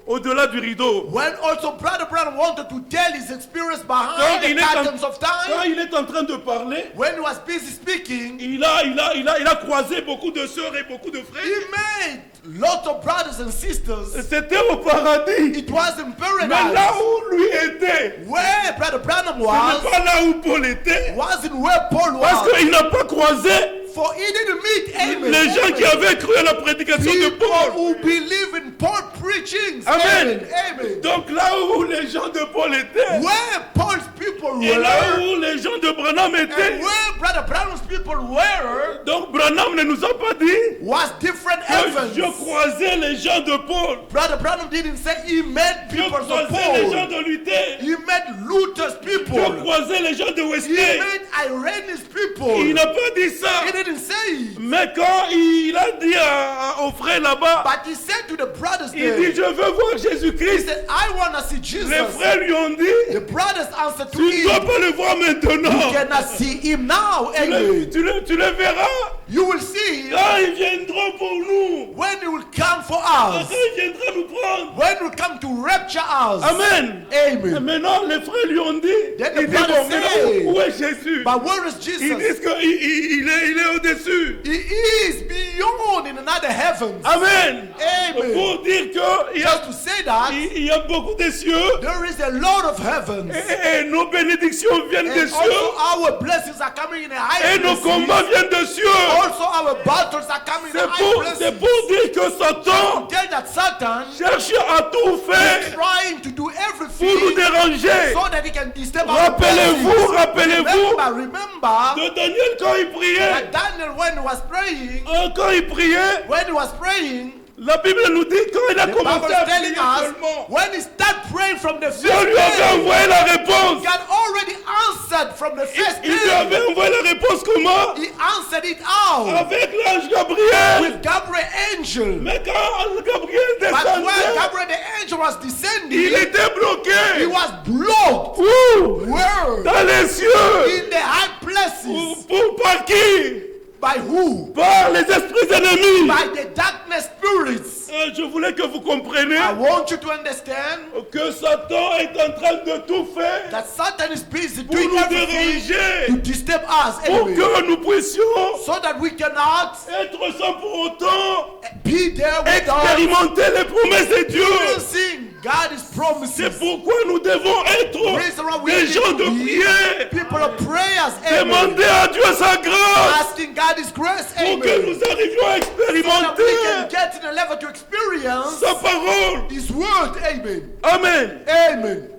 C: au-delà du rideau.
A: When also Brother Branham wanted to tell his experience behind
C: Quand
A: the curtains of
C: quand
A: time.
C: il est en train de parler,
A: When he was busy speaking,
C: il a croisé beaucoup de sœurs et beaucoup de
A: he
C: frères.
A: made lots of brothers and sisters.
C: C'était au paradis.
A: It was in
C: Mais là
A: paradise.
C: où lui était,
A: Where Brother Branham
C: ce n'est
A: was,
C: pas là où Paul était.
A: wasn't where Paul
C: Parce
A: was.
C: qu'il n'a pas croisé
A: For he didn't meet amen,
C: les gens qui
A: amen,
C: avaient cru à la prédication de
A: people
C: Paul.
A: who believe in Paul preaching.
C: Amen.
A: Amen.
C: Donc là où les gens de Paul étaient,
A: Where Paul's people
C: et là
A: were,
C: où les gens de Branham
A: and
C: étaient,
A: where Brother Branham's people were
C: Donc Branham ne nous a pas dit
A: was different
C: que
A: heavens.
C: je croisais les gens de Paul.
A: Brother Branham didn't say he met
C: Je
A: people of
C: croisais les gens
A: Paul.
C: de Luther.
A: He met Luther's
C: Je
A: people.
C: croisais les gens de
A: He
C: Wesley.
A: met Irenaeus people.
C: Il n'a pas dit ça.
A: He didn't say it.
C: Mais quand il a dit aux frères là-bas,
A: But he said to the brothers
C: il dit,
A: there,
C: je veux voir
A: he
C: Jésus-Christ.
A: said, I want to see Jesus.
C: Les frères lui ont dit,
A: The brothers answered to
C: tu ne dois
A: him,
C: pas le voir maintenant.
A: you cannot see him now. Amen.
C: Tu le verras
A: You will see him
C: quand ils viendront pour nous.
A: when he will come for
C: Quand
A: us.
C: il viendra nous prendre.
A: When he will come to rapture us.
C: Amen. Et
A: Amen.
C: maintenant, les frères lui ont dit,
A: Then the
C: ils disent,
A: brothers
C: bon, maintenant,
A: say,
C: où est Jésus?
A: But where is
C: Ils
A: Jesus?
C: disent qu'il est au-dessus.
A: He is beyond in another heavens.
C: Amen.
A: Amen.
C: Pour dire qu'il y a,
A: Just to say that,
C: il y a beaucoup de cieux
A: there is a lot of heavens.
C: et nos bénédictions viennent des
A: And
C: cieux
A: also our blessings are coming in the high
C: et nos
A: places.
C: combats viennent des cieux.
A: Also our battles are coming in the high
C: C'est
A: places.
C: pour dire que Satan
A: Tell that Satan
C: cherche à tout
A: is
C: faire
A: trying to do
C: pour nous
A: everything
C: déranger.
A: so that he can disturb our
C: Rappelez-vous
A: blessings. Remember
C: de Daniel quand il priait.
A: that Daniel when he was praying,
C: Quand il priait,
A: when he was praying,
C: la Bible nous dit quand il a
A: the Bible
C: commencé
A: is
C: à
A: telling
C: prier
A: us
C: seulement,
A: when he started praying from the first
C: Dieu lui avait
A: day,
C: envoyé la réponse.
A: God already answered from the first
C: Il lui
A: day.
C: avait envoyé la réponse comment?
A: He answered it out
C: Avec l'ange Gabriel.
A: with Gabriel angel.
C: Mais quand Gabriel
A: But when
C: descendait,
A: Gabriel the angel was
C: il
A: descending,
C: était
A: he
C: bloqué.
A: was blocked.
C: Où?
A: Where?
C: Dans les cieux.
A: In the high places.
C: Par qui?
A: By who?
C: Par les esprits ennemis.
A: By the darkness spirits.
C: Je voulais que vous compreniez
A: I want you to understand
C: que Satan est en train de tout faire
A: that Satan is busy
C: pour
A: doing
C: nous
A: everything to
C: déranger,
A: disturb us
C: pour
A: anyway,
C: que nous puissions
A: so that we cannot
C: être sans pour autant
A: be there with us,
C: expérimenter les promesses de Dieu.
A: experiencing God's
C: C'est
A: promises.
C: pourquoi nous devons être
A: Reason why we
C: des
A: need
C: gens
A: to
C: de
A: be
C: prière,
A: people of prayers, amen.
C: demander à Dieu sa grâce
A: Asking God His grace,
C: pour que
A: amen.
C: nous arrivions à
A: So that we can
C: expérimenter
A: get in a level to experience
C: sa parole.
A: His word, amen.
C: Amen.
A: Amen.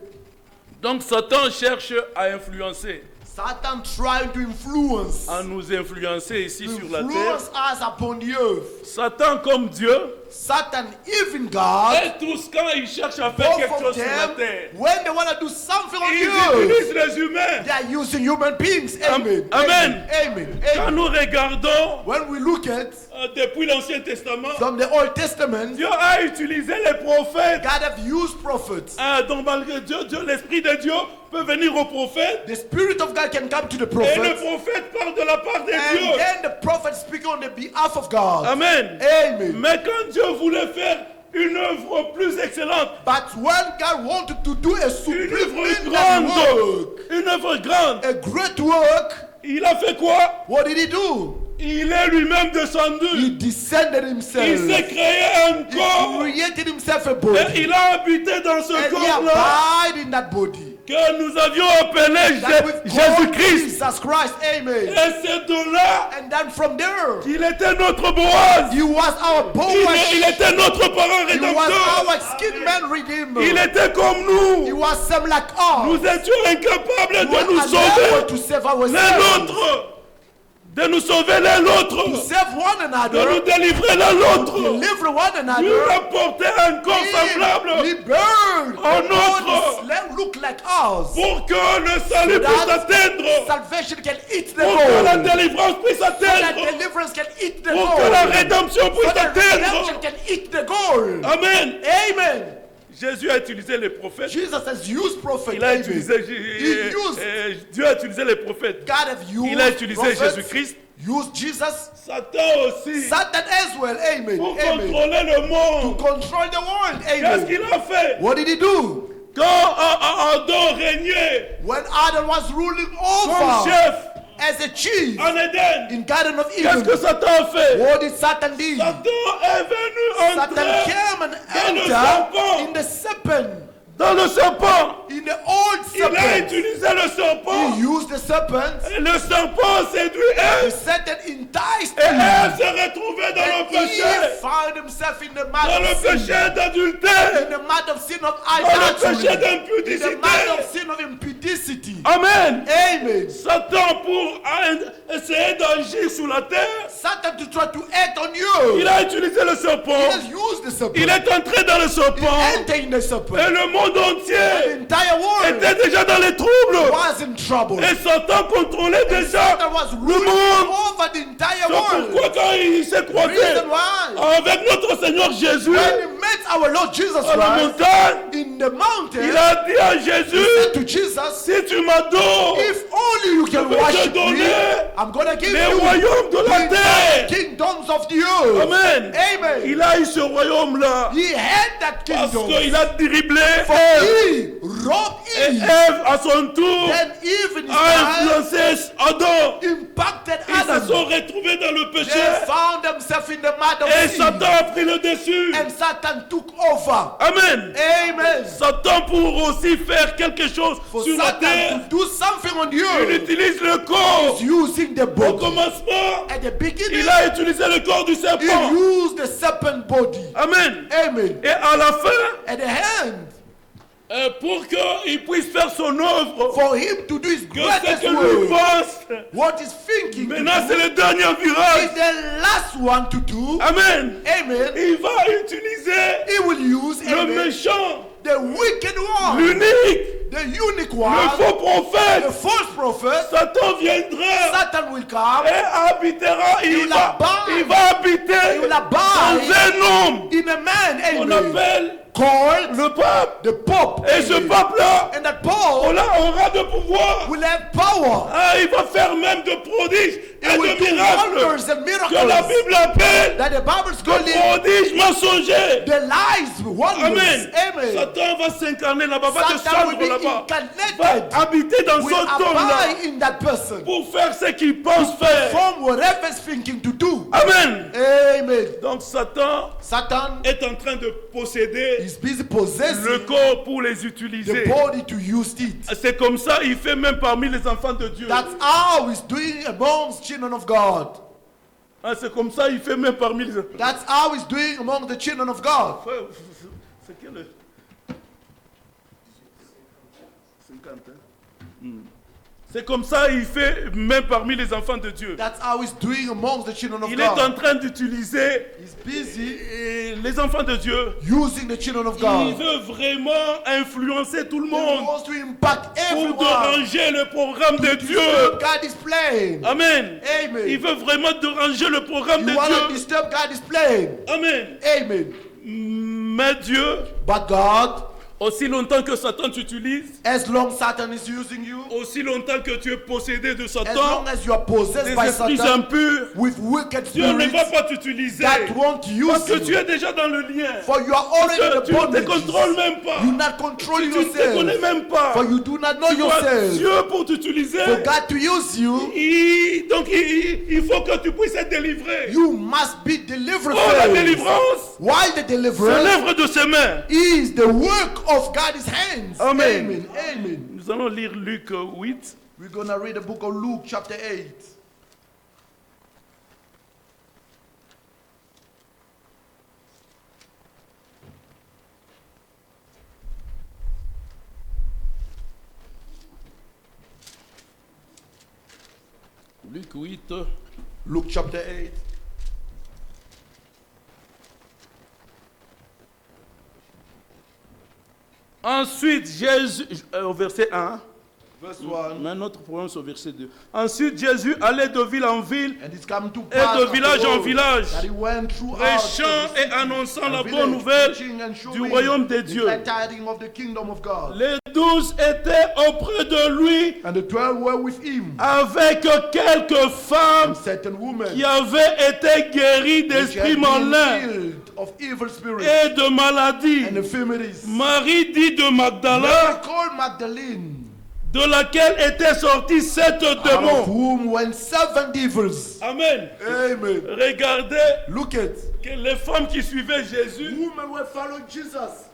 C: Donc Satan cherche à influencer,
A: Satan trying to influence,
C: à nous influencer ici sur la terre.
A: influence us upon the earth.
C: Satan comme Dieu,
A: Satan, even God,
C: et tous quand ils cherchent à faire quelque
A: both of
C: chose sur la
A: them,
C: terre,
A: when they want to do something on
C: ils
A: the earth,
C: utilisent les humains.
A: they are using human beings. Amen.
C: Amen.
A: Amen.
C: Quand
A: Amen.
C: nous regardons
A: When we look at
C: depuis l'Ancien Testament,
A: from the Old Testament,
C: Dieu a utilisé les prophètes.
A: God have used prophets.
C: Donc malgré Dieu, l'Esprit de Dieu peut venir aux prophètes.
A: The Spirit of God can come to the
C: Et le
A: prophets.
C: prophète parle de la part de
A: And
C: Dieu.
A: then the prophet speaking on the behalf of God.
C: Amen.
A: Amen.
C: Mais quand Dieu voulait faire une œuvre plus excellente,
A: But when God wanted to do a
C: une œuvre
A: supreme
C: grande,
A: work,
C: une œuvre grande,
A: a great work,
C: il a fait quoi?
A: what did he do?
C: Il est lui-même
A: He
C: descendu.
A: descended
C: Il
A: himself.
C: s'est créé un
A: He
C: corps.
A: created himself a
C: Et
A: body.
C: il a habité dans ce
A: And he
C: corps-là
A: abide in that body.
C: que nous avions appelé
A: That we've called
C: Jésus-Christ.
A: Jesus Christ. Amen.
C: Et c'est de là
A: And then from there,
C: qu'il était notre Boaz.
A: he was our
C: Il
A: Boaz.
C: était notre parent
A: He was
C: rédempteur.
A: our skin man redeemer.
C: Il était comme
A: He
C: nous.
A: was some like us.
C: Nous étions incapables
A: We
C: de
A: were
C: nous
A: unable
C: sauver
A: to save
C: l'un
A: ourselves.
C: l'autre. De nous sauver l'un
A: To
C: l'autre.
A: save one
C: De nous
A: another.
C: délivrer l'un l'autre.
A: Deliver one
C: Nous
A: another.
C: apporter un corps
A: He
C: semblable
A: burned
C: au
A: the
C: nôtre.
A: bodies look like us.
C: pour que le salut puisse
A: That
C: atteindre.
A: salvation can eat the
C: Pour que la
A: goal.
C: délivrance puisse
A: So that
C: atteindre.
A: deliverance can eat the
C: Pour que la
A: goal.
C: rédemption
A: So
C: puisse
A: that redemption
C: atteindre.
A: can eat the goal.
C: Amen.
A: Amen.
C: Jésus a utilisé les prophètes.
A: Jesus has used prophets.
C: Il a
A: Amen.
C: utilisé,
A: He used.
C: Dieu a utilisé les prophètes.
A: God have used
C: Il a utilisé
A: prophets,
C: Jésus-Christ.
A: used Jesus,
C: Satan aussi.
A: Satan as well. Amen.
C: Pour
A: Amen.
C: contrôler le
A: To
C: monde.
A: control the world.
C: Qu'est-ce
A: Amen.
C: qu'il a fait?
A: What did he do?
C: Quand Adam régnait
A: When Adam was ruling
C: comme
A: over
C: chef
A: as a chief
C: en Éden,
A: in Garden of
C: qu'est-ce que
A: Eden,
C: Satan a fait?
A: what did Satan do?
C: Satan est venu
A: Satan
C: entrer
A: came and
C: dans le
A: entered
C: serpent.
A: in the serpent
C: Dans le serpent,
A: In the old
C: il a
A: serpent,
C: utilisé le serpent.
A: he used the serpent.
C: Et le serpent séduit
A: The
C: Ève.
A: Satan enticed
C: Et
A: him.
C: Ève s'est retrouvée dans le
A: And he
C: péché.
A: found himself in the
C: Dans
A: mud
C: le
A: of sin.
C: péché d'adultère.
A: In the mud of sin of
C: Dans le péché
A: idolatry. In the
C: d'impudicité.
A: mud of sin of impudicity.
C: Amen.
A: Amen.
C: Satan, pour essayer d'agir sur la terre,
A: Satan to try to act on you.
C: il a utilisé le
A: He
C: serpent.
A: has used the serpent.
C: Il est entré dans le
A: He
C: serpent.
A: entered in the
C: Et
A: serpent.
C: le monde
A: The
C: entier
A: entire world
C: était déjà dans les troubles.
A: was in trouble.
C: Et Satan contrôlait déjà
A: Satan was
C: le
A: ruling
C: monde.
A: over the entire
C: C'est
A: world.
C: pourquoi quand il s'est croisé
A: Reason why,
C: avec notre Seigneur Jésus
A: when he met our Lord Jesus
C: à la
A: Christ
C: montagne,
A: in the mountain,
C: il a dit à
A: he
C: Jésus,
A: said to Jesus,
C: si tu m'adores,
A: if only you can
C: vais te
A: worship me,
C: donner
A: I'm gonna give
C: les
A: you
C: royaumes de la
A: the
C: terre.
A: kingdoms of the earth.
C: Amen.
A: Amen.
C: Il a eu ce royaume-là
A: He had that
C: parce
A: kingdom.
C: qu'il a dribblé
A: For
C: Ève.
A: he robbed
C: Et
A: Eve.
C: Ève, à son tour,
A: Then Eve in his
C: a
A: time
C: influencé Adam.
A: impacted
C: Ils se
A: Adam.
C: sont retrouvés dans le péché.
A: They found themselves in the mud of
C: Et
A: sin.
C: Satan a pris le dessus.
A: And Satan took over.
C: Amen.
A: Amen.
C: Satan, pour aussi faire quelque chose
A: For
C: sur la
A: Satan
C: terre,
A: to do something on
C: il
A: you,
C: utilise le corps.
A: is using the
C: Au
A: body.
C: commencement,
A: At the beginning,
C: il a utilisé le corps du
A: he
C: serpent.
A: used the serpent body.
C: Amen.
A: Amen.
C: Et à la fin,
A: At the hand,
C: pour qu'il puisse faire son œuvre,
A: for him to do his
C: que ce
A: greatest
C: que lui
A: work,
C: pense,
A: what he's thinking to
C: maintenant c'est
A: do
C: le dernier
A: is
C: virage.
A: the last one to do.
C: Amen.
A: Amen.
C: Il va utiliser
A: He will use
C: le
A: amen,
C: méchant,
A: the wicked one,
C: l'unique,
A: the unique
C: le
A: one,
C: faux
A: the
C: prophète.
A: false prophet.
C: Satan viendra
A: Satan will come.
C: et habitera, il
A: will
C: va
A: abide.
C: habiter
A: He will
C: dans
A: abide
C: un homme
A: in a man.
C: qu'on
A: Amen.
C: appelle
A: Called
C: le pape.
A: the Pope.
C: Et ce
A: Amen.
C: pape-là,
A: And that Pope
C: on aura de pouvoir.
A: will have power.
C: Ah, il va faire même de prodiges et
A: He will
C: de
A: do
C: miracles
A: wonders and
C: que la
A: miracles
C: Bible appelle
A: that the Bible's
C: de
A: calling
C: prodiges mensongers.
A: the lies, wonders.
C: Amen.
A: Amen.
C: Satan va s'incarner là-bas, va
A: Satan will
C: descendre
A: be
C: là-bas,
A: incarnated,
C: va habiter dans
A: will
C: ce homme-là
A: abide in that person,
C: pour faire ce qu'il pense faire.
A: from whatever he's thinking to do.
C: Amen.
A: Amen.
C: Donc Satan
A: Satan
C: est en train de posséder
A: is busy
C: le
A: possessing
C: corps pour les
A: the
C: utiliser.
A: body to use it.
C: C'est comme ça, il fait même parmi les enfants de Dieu.
A: That's how he's doing amongst children of God.
C: Ah, c'est comme ça, il fait même parmi les enfants.
A: That's how he's doing among the children of God.
C: C'est quel 50, hein? C'est comme ça, il fait même parmi les enfants de Dieu.
A: That's how he's doing amongst the children of
C: Il est en
A: God.
C: train d'utiliser
A: He's busy
C: les enfants de Dieu.
A: using the children of
C: Il
A: God.
C: veut vraiment influencer tout le
A: He
C: monde
A: wants to impact
C: pour
A: everyone.
C: déranger le programme de Dieu.
A: God is playing.
C: Amen.
A: Amen.
C: Il veut vraiment déranger le programme de
A: You want to
C: Dieu.
A: disturb God is playing.
C: Amen.
A: Amen.
C: Mais Dieu,
A: But God,
C: aussi longtemps que Satan t'utilise,
A: as long Satan is using you,
C: aussi longtemps que tu es possédé de
A: as
C: Satan,
A: long as you are possessed
C: des
A: by
C: esprits
A: Satan
C: impurs,
A: with wicked
C: Dieu ne va
A: spirits,
C: pas t'utiliser.
A: that won't
C: Parce
A: use
C: que tu
A: you.
C: es déjà dans le lien.
A: For you are already in
C: Tu
A: the
C: ne te contrôles
A: bondage.
C: même pas.
A: You're not controlling
C: Tu ne te connais
A: yourself.
C: même pas.
A: For you do not know
C: Tu vois,
A: yourself.
C: Dieu pour t'utiliser,
A: For God to use you,
C: donc il faut que tu puisses être délivré.
A: you must be delivered
C: Oh, la
A: first.
C: délivrance,
A: While the
C: c'est
A: deliverance
C: l'œuvre de ses mains.
A: is the work of God's hands.
C: Amen.
A: Amen. Amen.
C: Nous allons lire Luc 8.
A: We're going to read the book of Luke, chapter 8.
C: Luc 8.
A: Luke, chapter 8.
C: Ensuite, Jésus, au verset 1,
A: Verse 1.
C: mais notre problème c'est au verset 2. Ensuite, Jésus allait de ville en ville,
A: And it's come to
C: et
A: pass
C: de village en
A: afterwards
C: village,
A: that he went throughout
C: prêchant
A: the
C: et
A: city
C: annonçant
A: and
C: la
A: village,
C: bonne nouvelle
A: preaching and
C: du
A: showing
C: royaume de
A: the
C: Dieu.
A: glad tidings of the kingdom of God.
C: Les 12 étaient auprès de lui
A: And the 12 were with him,
C: avec quelques femmes
A: and certain women
C: qui avaient été guéries
A: which had
C: d'esprits
A: been
C: malins
A: healed of evil spirits
C: et de maladies.
A: and infirmities.
C: Marie dit de Magdala,
A: Mary called Magdalene,
C: de laquelle étaient sortis 7
A: out of
C: démons.
A: whom went 7 devils.
C: Amen.
A: Amen.
C: Regardez
A: Look at
C: que les femmes qui suivaient Jésus,
A: women were following Jesus.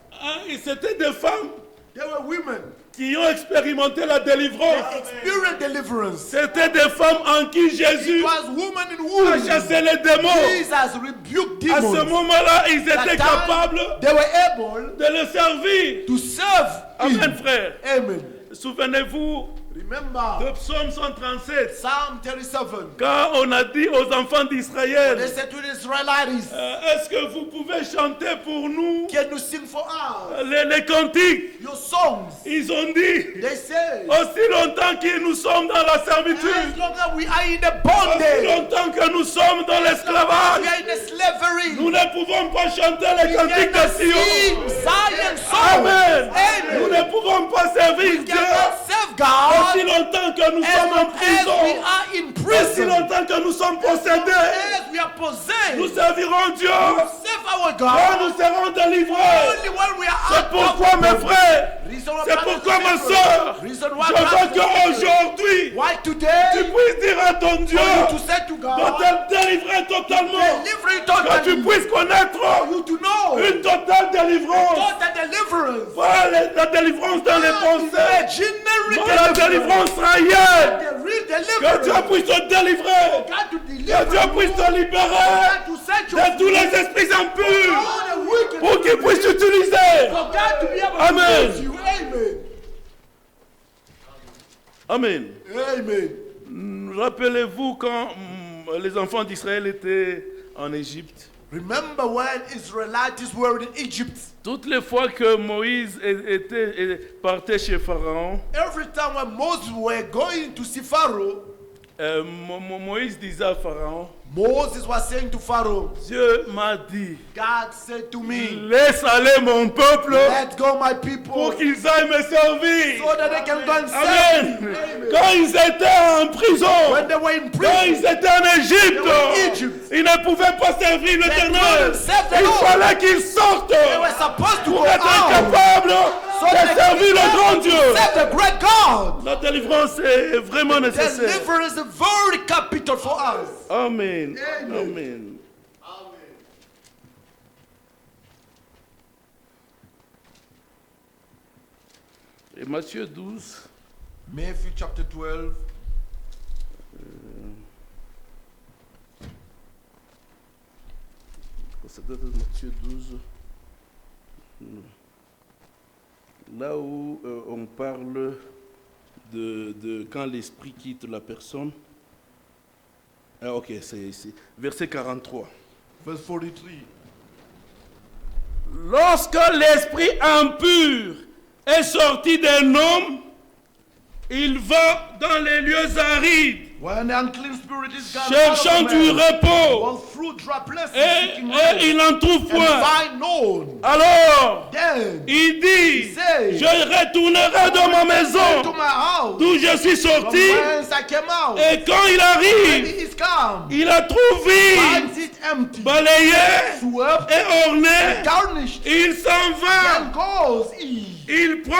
C: c'était des femmes
A: There were women
C: qui ont expérimenté la délivrance.
A: that experienced deliverance.
C: C'était des femmes en qui
A: It
C: Jésus
A: was women in
C: a
A: womb.
C: chassé les démons.
A: Jesus rebuked
C: À ce
A: demons.
C: moment-là, ils
A: That
C: étaient
A: time,
C: capables
A: they were able
C: de le servir.
A: to serve
C: Amen,
A: him.
C: frère.
A: Amen.
C: Souvenez-vous
A: Remember
C: de Psaume 137.
A: Psalm 37.
C: Quand on a dit aux enfants
A: They
C: d'Israël,
A: said to the Israelites,
C: est-ce que vous pouvez chanter pour nous
A: can you sing for us
C: les cantiques?
A: your songs?
C: Ils ont dit,
A: They said,
C: aussi longtemps que nous sommes dans la
A: as
C: servitude,
A: long as we are in the
C: aussi
A: bondage,
C: longtemps que nous sommes dans
A: we
C: l'esclavage,
A: are in the slavery,
C: nous ne pouvons pas chanter les
A: we
C: cantiques
A: cannot
C: de Sion.
A: sing Zion songs.
C: Amen. Nous
A: Amen.
C: ne pouvons pas servir
A: We
C: Dieu
A: cannot serve God
C: aussi longtemps que nous
A: as
C: sommes en
A: long as we
C: prison,
A: are in
C: aussi
A: prison.
C: longtemps que nous sommes possédés.
A: As we are possessed,
C: Nous servirons Dieu
A: serve our
C: quand
A: God
C: nous serons délivrés.
A: only when we are
C: C'est
A: out
C: pourquoi,
A: of
C: mes frères,
A: Reason why
C: c'est
A: brothers
C: pourquoi,
A: and
C: ma
A: sisters,
C: soeur,
A: reason
C: je
A: why
C: veux
A: brothers and sisters,
C: qu'aujourd'hui,
A: why
C: tu
A: today
C: puisses dire à ton Dieu
A: for you to say to
C: de
A: God,
C: te délivrer totalement,
A: deliver it
C: que tu
A: totally,
C: puisses connaître
A: for you to know
C: une totale délivrance.
A: total deliverance,
C: Pas la délivrance dans les pensées,
A: imaginary
C: mais la délivrance réelle.
A: the real
C: Que Dieu
A: deliverance,
C: puisse te délivrer.
A: God to
C: Que
A: deliver
C: Dieu puisse te libérer
A: God to set you
C: de tous les esprits impurs
A: all the wicked,
C: pour qu'ils puissent t'utiliser.
A: for God to be able
C: Amen.
A: to use you. Amen.
C: Amen.
A: Amen.
C: Rappelez-vous quand les enfants d'Israël étaient en Égypte.
A: Remember when Israelites were in Egypt?
C: Toutes les fois que Moïse partait chez Pharaon,
A: Every time when Moses were going to see Pharaoh,
C: Moïse disait à Pharaon,
A: Moses was saying to Pharaoh,
C: Dieu m'a dit,
A: God said to me,
C: laisse aller mon peuple
A: let go my people
C: pour qu'ils aillent me servir.
A: so that they can go and serve me.
C: Amen.
A: Amen.
C: Quand ils étaient en prison,
A: When they were in
C: quand ils
A: prison,
C: étaient en Égypte,
A: They were in Egypt.
C: ils ne pouvaient pas servir l'Éternel.
A: couldn't serve the
C: Il
A: Lord.
C: fallait qu'ils sortent
A: they were supposed to
C: pour
A: go
C: être
A: out
C: capables
A: so
C: de
A: they
C: servir
A: could
C: le grand Dieu.
A: serve the great God.
C: La délivrance est vraiment nécessaire.
A: Deliverance is very capital for us.
C: Amen.
A: Amen.
C: Amen. Et Matthieu 12,
A: Matthew chapter 12.
C: ça doit être Matthieu 12, là où on parle de quand l'esprit quitte la personne. Ah, ok, c'est ici. Verset 43.
A: Verse 43.
C: Lorsque l'esprit impur est sorti d'un homme, il va dans les lieux arides,
A: When the unclean spirit is gone
C: cherchant
A: out of
C: du
A: man,
C: repos,
A: one fruit dry places
C: et
A: seeking rest,
C: il n'en trouve
A: and
C: point.
A: find none.
C: Alors,
A: Then
C: il dit,
A: He said,
C: je retournerai dans ma
A: to
C: maison
A: my house
C: d'où je suis
A: from
C: sorti,
A: whence I came out.
C: et quand il
A: And
C: arrive,
A: he is come,
C: il a trouvé,
A: finds it empty,
C: balayé
A: swept,
C: et orné,
A: garnished,
C: il s'en va,
A: and goes in.
C: il prend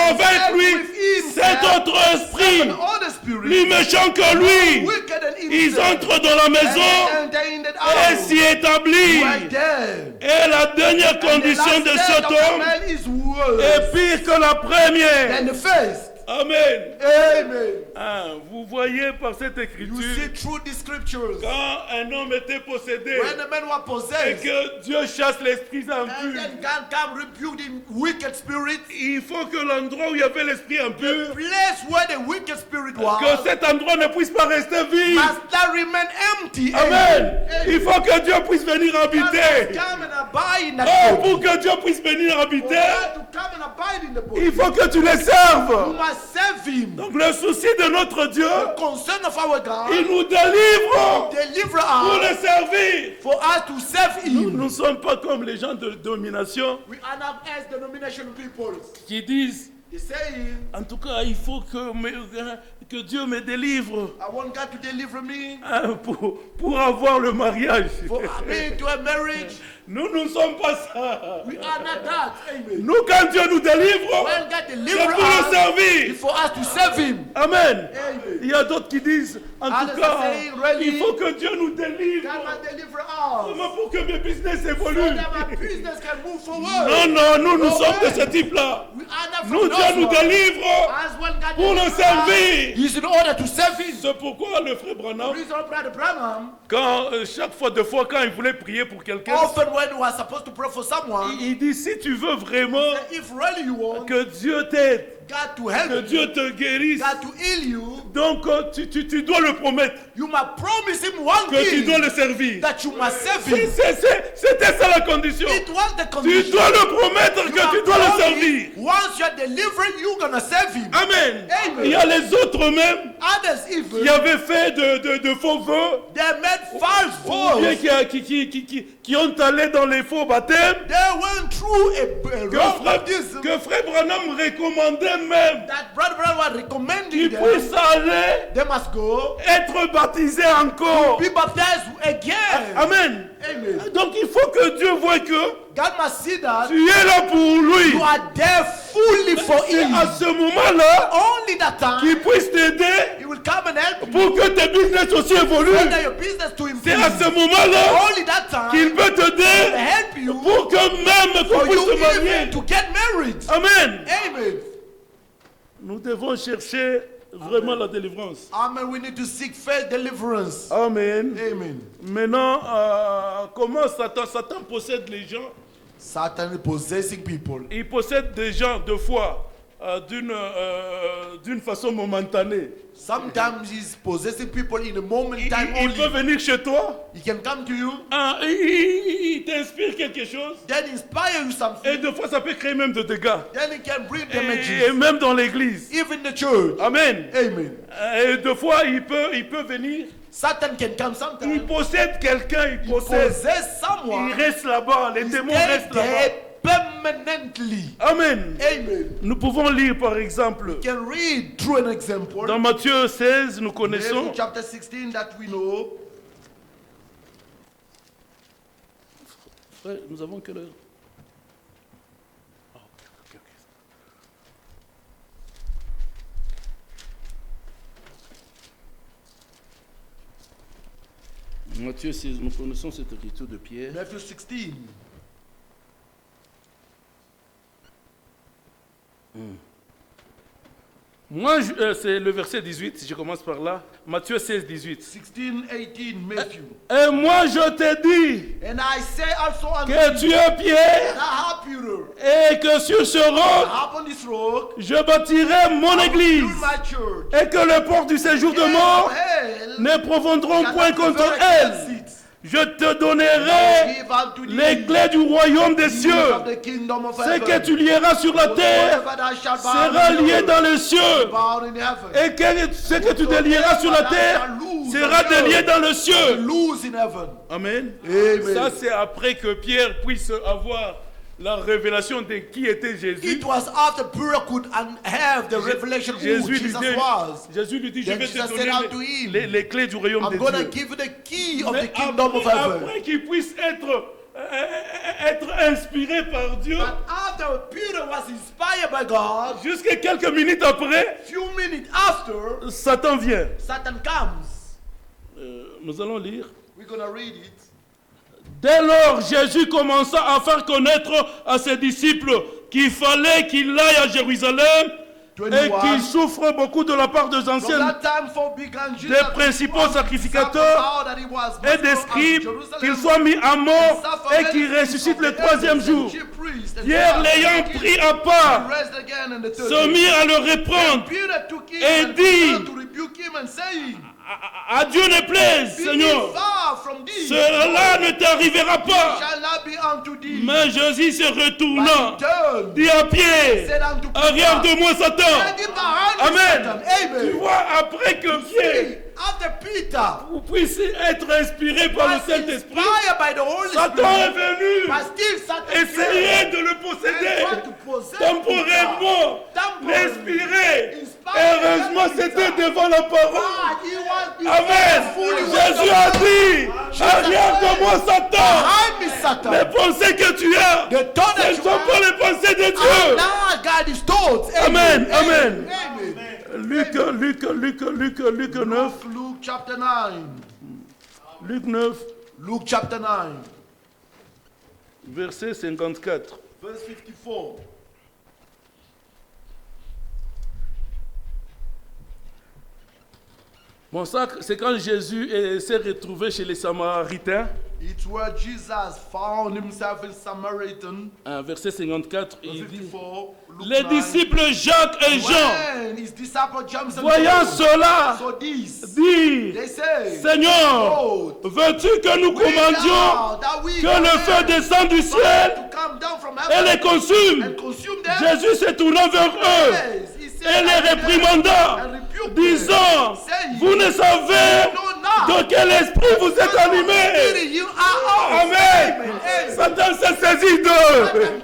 C: avec lui cet autre esprit,
A: Seven other spirits,
C: plus méchant que lui.
A: wicked and
C: Ils
A: evil,
C: entrent dans la maison
A: and they in that
C: et
A: house.
C: s'y établissent.
A: Right there.
C: Et la dernière
A: And the
C: condition de
A: last
C: cet
A: state of the
C: homme
A: man is worse
C: est pire que la première.
A: than the first.
C: Amen.
A: Amen.
C: Ah, vous voyez par cette
A: You
C: écriture,
A: see through the scriptures,
C: quand un homme était possédé
A: when the men were
C: et
A: possessed,
C: que Dieu chasse l'esprit
A: and
C: impur,
A: then God come rebuke the wicked spirits,
C: il faut que l'endroit où il y avait l'esprit
A: the
C: impur,
A: place where the wicked spirit was,
C: que cet endroit ne puisse pas rester vide.
A: must not remain empty.
C: Amen. Il faut que Dieu puisse venir
A: God must
C: habiter.
A: come and abide in
C: Oh,
A: that body.
C: pour que Dieu puisse venir
A: For
C: habiter,
A: God to come and abide in the body,
C: il faut que tu les
A: you
C: serves.
A: must serve Him.
C: Donc le souci de notre Dieu,
A: The concern of our God,
C: il nous délivre
A: deliver
C: pour
A: us,
C: le servir.
A: for us to serve
C: Nous
A: Him.
C: ne sommes pas comme les gens de domination
A: We are not as denomination people.
C: qui disent,
A: They say,
C: en tout cas, il faut que Dieu me délivre
A: I want God to deliver me,
C: hein, pour avoir le mariage.
A: for me to a marriage.
C: Nous ne sommes pas ça.
A: We are not that. Amen.
C: Nous, quand Dieu nous délivre,
A: When God
C: c'est
A: delivers
C: pour le
A: us,
C: servir.
A: it's for us to serve Him.
C: Amen.
A: Amen.
C: Il y a d'autres qui disent, en
A: Others
C: tout cas,
A: are saying, really,
C: il faut que Dieu nous délivre.
A: God must deliver us.
C: Comment pour que mes business
A: So
C: évoluent?
A: that my business can move forward.
C: Non, non, nous
A: No
C: sommes de
A: way.
C: ce type-là.
A: We are not from
C: Nous, Dieu
A: those
C: nous
A: ones.
C: délivre
A: As when God
C: pour le
A: delivers
C: servir.
A: us, it's in order to serve Him.
C: C'est pourquoi le frère Branham,
A: Reason Brother Branham,
C: quand, chaque fois, deux fois, quand il voulait prier pour quelqu'un,
A: often when we are supposed to pray for someone,
C: il dit, si tu veux vraiment
A: if really you want
C: que Dieu t'aide,
A: God to
C: que
A: help you,
C: Dieu te guérisse,
A: God to heal you,
C: donc tu dois le promettre
A: you must promise Him one
C: que tu dois
A: thing,
C: le servir.
A: that you must serve Him.
C: C'était ça la condition.
A: It was the
C: Tu
A: condition.
C: dois le promettre
A: You
C: que
A: are
C: tu dois le
A: promised,
C: servir.
A: once you are delivered, you're gonna serve Him.
C: Amen.
A: Amen.
C: Il y a les autres même
A: Others even,
C: qui avaient fait de faux vœux,
A: they made false
C: ou bien
A: vows.
C: qui ont allé dans les faux baptêmes,
A: They went through a wrong baptism
C: que Frère Branham recommandait même
A: that Brother Branham was recommending
C: qu'ils
A: them.
C: puissent aller
A: They must go
C: être baptisés encore.
A: be baptized again.
C: Amen.
A: Amen.
C: Donc il faut que Dieu voie que
A: God must see that
C: tu es là pour lui.
A: you are there fully for
C: C'est
A: Him.
C: à ce moment-là
A: Only that
C: qu'il
A: time
C: puisse t'aider
A: He will come and help you.
C: pour que tes business aussi évoluent.
A: Render your business to
C: C'est à ce
A: improve.
C: moment-là
A: Only that time
C: qu'il peut
A: He will
C: t'aider
A: help you
C: pour que même qu'on
A: for
C: puisse
A: you
C: se marier.
A: even to get married.
C: Amen.
A: Amen.
C: Nous devons chercher vraiment la délivrance.
A: Amen. We need to seek first deliverance.
C: Amen.
A: Amen.
C: Maintenant, comment Satan possède les gens?
A: Satan is possessing people.
C: Il possède des gens deux fois d'une façon momentanée.
A: Sometimes he's possessing people in a moment
C: Il
A: time
C: peut
A: only.
C: venir chez toi,
A: He can come to you,
C: il t'inspire quelque chose,
A: then inspire you
C: et
A: something,
C: deux fois ça peut créer même de dégâts.
A: then he can bring
C: Et
A: damages.
C: même dans l'église.
A: Even the church.
C: Amen.
A: Amen.
C: Et deux fois il peut venir,
A: Satan can come
C: il
A: sometimes.
C: possède quelqu'un, il
A: He
C: possède.
A: possess
C: Il
A: someone.
C: reste là-bas, les démons
A: Stay
C: restent là-bas.
A: there permanently.
C: Amen.
A: Amen.
C: Nous pouvons lire par exemple
A: You can read through an example.
C: dans Matthieu 16, nous
A: Matthew
C: connaissons.
A: chapter 16 that we know.
C: Frère, nous avons quelle heure? Ah, ok. Matthieu 16, nous connaissons cette écriture de Pierre.
A: Matthew 16.
C: Moi, c'est le verset 18, je commence par là. Matthieu 16, 18.
A: 16, 18, Matthew.
C: Et moi, je t'ai dit
A: And I say also unto
C: que tu
A: you,
C: es Pierre,
A: thou Peter,
C: et que sur ce roc,
A: upon this rock,
C: je bâtirai mon
A: I will
C: église,
A: build my church.
C: et que les portes du séjour de
A: And
C: mort
A: hell
C: ne profondront
A: cannot
C: point contre
A: prevail
C: elle.
A: against it.
C: Je te donnerai
A: Give unto thee
C: les clés du royaume des
A: keys
C: cieux.
A: of the kingdom of
C: Ce
A: heaven.
C: que tu lieras sur la terre
A: Whatsoever thou shalt bind
C: sera
A: on
C: lié
A: earth,
C: dans les cieux.
A: bound in heaven.
C: Et ce que tu délieras sur la terre sera délié dans les cieux.
A: Loose in heaven.
C: Amen.
A: Amen.
C: Ça, c'est après que Pierre puisse avoir la révélation de qui était Jésus.
A: It was after Peter could have the revelation who
C: Jésus lui
A: Jesus
C: dit,
A: was.
C: Jésus lui dit, je
A: Then
C: vais
A: Jesus
C: te
A: said unto
C: donner
A: him,
C: les clés du royaume
A: I'm
C: des
A: going to
C: dieux.
A: give you the key of
C: Mais
A: the kingdom of heaven.
C: après qu'il puisse être inspiré par Dieu,
A: But after Peter was inspired by God,
C: jusqu'à quelques minutes après,
A: few minutes after,
C: Satan vient.
A: Satan comes.
C: Nous allons lire.
A: We're going to read it.
C: Dès lors, Jésus commença à faire connaître à ses disciples qu'il fallait qu'il aille à Jérusalem et
A: 21.
C: qu'il souffre beaucoup de la part des
A: From
C: anciens
A: that time forth began Jesus
C: des principaux
A: to
C: sacrificateurs
A: that he was
C: et des scribes, qu'il soit mis à mort et qu'il ressuscite le troisième jour. Pierre, l'ayant pris à part, se mit à le reprendre et dit, à Dieu ne plaise, Seigneur, cela ne t'arrivera pas. Mais Jésus se retourna, dit à Pierre, arrière de moi Satan. Amen. Tu vois, après que Pierre puisse être inspiré par le Saint-Esprit, Satan est venu essayer de le posséder temporairement, l'inspirer. Heureusement, c'était devant la parole. Amen. Jésus a dit, arrière de moi Satan.
A: Satan.
C: Les pensées que tu as,
A: The thought
C: ce
A: that
C: ne
A: you
C: sont pas
A: have
C: les pensées de
A: are
C: Dieu.
A: not God's thoughts.
C: Amen, amen.
A: Amen.
C: Luc 9.
A: Luke chapter 9.
C: Luc 9,
A: Luke chapter 9,
C: verset 54.
A: verse 54.
C: Bon, ça, c'est quand Jésus s'est retrouvé chez les Samaritains.
A: It's where Jesus found himself in Samaritan.
C: Verset 54,
A: Verse
C: il dit,
A: 54. Luke
C: les
A: 9.
C: disciples Jacques et Jean,
A: When his disciple James and
C: voyant
A: John
C: cela,
A: saw this,
C: disent,
A: they say,
C: Seigneur,
A: Lord,
C: veux-tu que nous
A: we
C: commandions
A: know that we
C: que le feu descende du ciel
A: to come down from
C: et
A: heaven
C: les consume?
A: and consume them?
C: Jésus se tourna vers eux
A: Yes, he said
C: et les
A: unto them,
C: réprimanda,
A: and rebuked them,
C: disant,
A: saying,
C: vous ne savez
A: know not
C: de quel esprit vous êtes animés.
A: you are
C: Amen.
A: Amen.
C: Satan s'est saisi d'eux.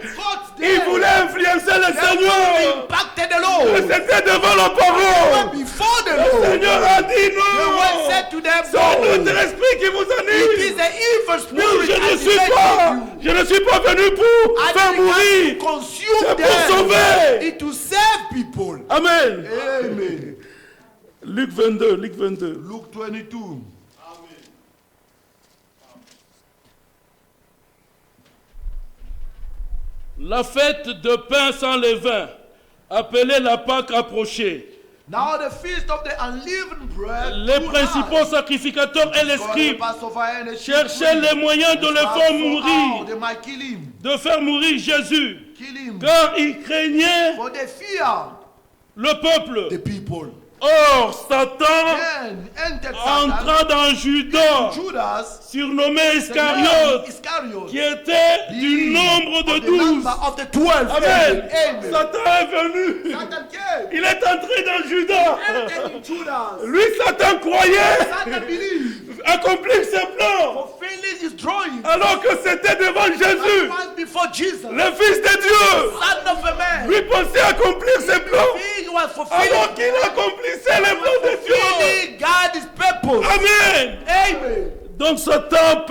C: Il voulait influencer le Seigneur.
A: impacted the
C: Mais
A: Lord.
C: c'était devant la parole.
A: Before the
C: Le
A: Lord,
C: Seigneur a dit
A: the word
C: non.
A: said to them,
C: C'est
A: "No,
C: notre esprit qui vous
A: it is
C: anime.
A: the evil
C: Oui,
A: spirit
C: je ne
A: that
C: suis
A: is
C: pas,
A: in you.
C: je ne suis pas venu pour
A: I
C: faire
A: didn't come
C: mourir.
A: to consume
C: C'est pour
A: them.
C: sauver.
A: It to save people."
C: Amen.
A: Amen.
C: Luc 22, Luc 22.
A: Luke 22.
C: La fête de pain sans levain, appelée la Pâque approchée.
A: Now the feast of the unleavened bread.
C: Les
A: drew
C: principaux
A: nigh.
C: sacrificateurs et les
A: God, the
C: scribes
A: Passover and the
C: cherchaient
A: chief
C: les moyens de le faire
A: priest,
C: mourir,
A: they might kill him.
C: de faire mourir Jésus,
A: Kill him.
C: car ils craignaient
A: For they fear
C: le peuple.
A: the people.
C: Or, Satan
A: Then entered Satan.
C: entra dans Judas,
A: Judas,
C: surnommé
A: the man
C: Iscariote,
A: Iscariot,
C: qui était du nombre de
A: of the
C: 12.
A: number of the 12.
C: Amen.
A: Amen.
C: Satan est venu.
A: Satan came.
C: Il est entré dans Judas.
A: Entered in Judas.
C: Lui, Satan croyait
A: Satan believed.
C: accomplir ses plans,
A: Fulfilling his drawing.
C: alors que c'était devant Jésus,
A: Once before Jesus,
C: le Fils de Dieu.
A: Son of a man.
C: Lui pensait accomplir ses plans,
A: He was fulfilling.
C: alors qu'il accomplissait les plans de Dieu.
A: Fulfilling God's purpose.
C: Amen.
A: Amen.
C: Donc Satan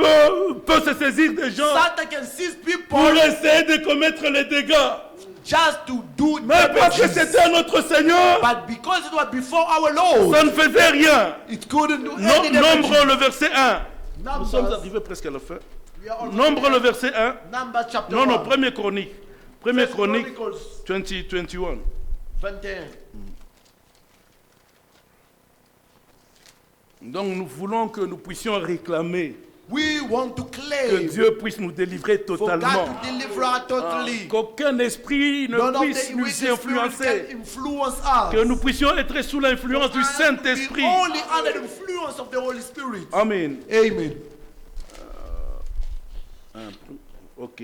C: peut se saisir des gens
A: Satan can seize people
C: pour essayer de commettre les dégâts.
A: just to do
C: Mais parce que
A: damages.
C: c'était notre Seigneur,
A: But because it was before our Lord,
C: ça ne faisait rien.
A: it couldn't do
C: No-
A: any damage.
C: Nombre le verset 1. Nous sommes
A: Numbers,
C: arrivés presque à la fin.
A: we are almost
C: Nombre
A: there.
C: le verset 1.
A: Numbers chapter
C: Non,
A: 1.
C: non, première chronique. Première
A: First
C: chronique
A: Chronicles
C: 21.
A: 21.
C: Donc nous voulons que nous puissions réclamer
A: We want to
C: que
A: claim
C: Dieu puisse nous délivrer
A: for
C: totalement.
A: God to deliver us totally.
C: Qu'aucun esprit ne
A: None of
C: puisse
A: the
C: nous
A: wicked spirit
C: influencer.
A: can influence us.
C: Que nous puissions être sous l'influence du
A: And
C: Saint-Esprit.
A: be only under the influence of the Holy Spirit.
C: Amen.
A: Amen.
C: Ok.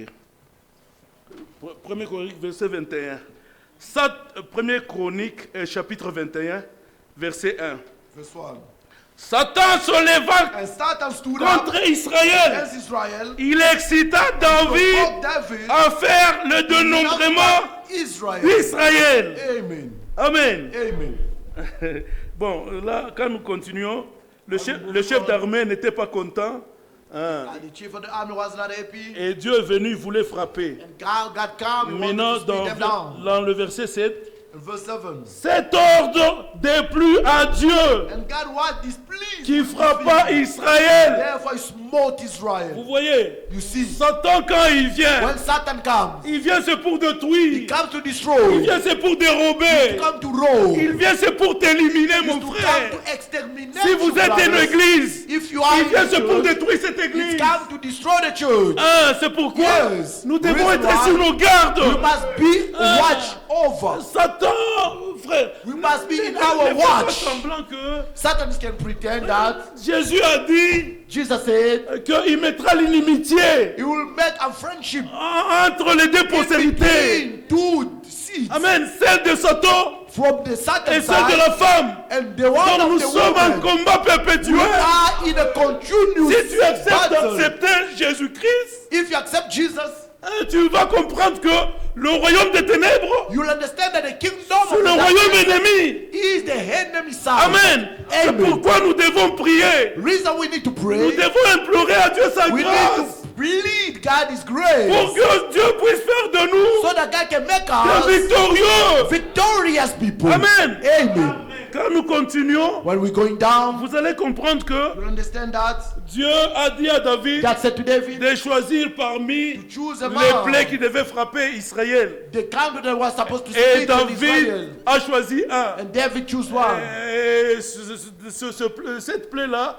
C: Premier Chronique, verset 21. Premier Chronique, chapitre 21, verset 1.
A: Verse 1.
C: Satan se leva
A: And Satan stood up
C: contre Israël.
A: against Israel.
C: Il excita David
A: Provoked David
C: à faire le dénombrement
A: Israel.
C: d'Israël.
A: Amen.
C: Amen.
A: Amen.
C: Bon, là, quand nous continuons, le chef d'armée n'était pas content. Hein.
A: And the chief of the army was not happy.
C: Et Dieu est venu, il voulait frapper.
A: And God came. He
C: Maintenant,
A: wanted to beat them down.
C: dans le verset 7,
A: In verse 7.
C: cet ordre déplut à Dieu
A: And God was displeased.
C: qui
A: with
C: frappa
A: Israel.
C: Israël.
A: Therefore he smote
C: Vous
A: Israel.
C: voyez,
A: You see,
C: Satan quand il vient,
A: when Satan comes,
C: il vient c'est pour
A: he
C: détruire.
A: comes to
C: Il
A: destroy.
C: vient c'est pour
A: He
C: dérober.
A: comes to roll.
C: Il vient c'est pour t'éliminer,
A: He
C: mon
A: to
C: frère.
A: come to exterminate
C: Si vous
A: you,
C: êtes une
A: brothers.
C: église,
A: If you are
C: il vient
A: in
C: c'est
A: the
C: pour
A: church,
C: détruire cette
A: he
C: église.
A: comes to destroy the church.
C: C'est pourquoi
A: Yes.
C: nous devons
A: Reason
C: être
A: why
C: sur nos gardes.
A: We must be watch over.
C: Satan, frère,
A: We must be in
C: ne
A: our
C: fais pas
A: watch.
C: semblant que
A: Satan can pretend that
C: Jésus a dit
A: Jesus said
C: qu'il mettra l'inimitié
A: he will make a friendship
C: entre les deux postérités.
A: between two seeds.
C: Amen. Celle de Satan
A: From the
C: et
A: Satan
C: celle de
A: side
C: la femme.
A: and the one
C: Donc nous
A: of the
C: sommes en
A: woman.
C: combat
A: We
C: perpétuel.
A: are in a continuous
C: Si tu acceptes
A: battle.
C: d'accepter Jésus-Christ,
A: If you accept Jesus,
C: tu vas comprendre que le royaume des ténèbres,
A: you'll understand that the kingdom
C: c'est
A: of
C: le
A: the
C: royaume
A: darkness
C: ennemi.
A: is the enemy side.
C: Amen. C'est
A: Amen.
C: pourquoi nous devons prier.
A: Reason we need to
C: Nous
A: pray.
C: devons implorer à Dieu sa
A: We need
C: grâce.
A: to plead God's
C: pour
A: grace
C: que Dieu puisse faire de nous
A: so that God can make
C: des
A: us
C: victorieux.
A: victorious people.
C: Amen.
A: Amen.
C: Quand nous continuons,
A: When we're going down,
C: vous allez comprendre que
A: you understand that?
C: Dieu a dit à David
A: God said to David,
C: de choisir parmi
A: to choose a
C: les
A: man,
C: plaies qui devaient frapper Israël.
A: the country that was supposed to
C: Et
A: speak in
C: David
A: Israel.
C: a choisi un.
A: And David chose one.
C: Et cette plaie-là,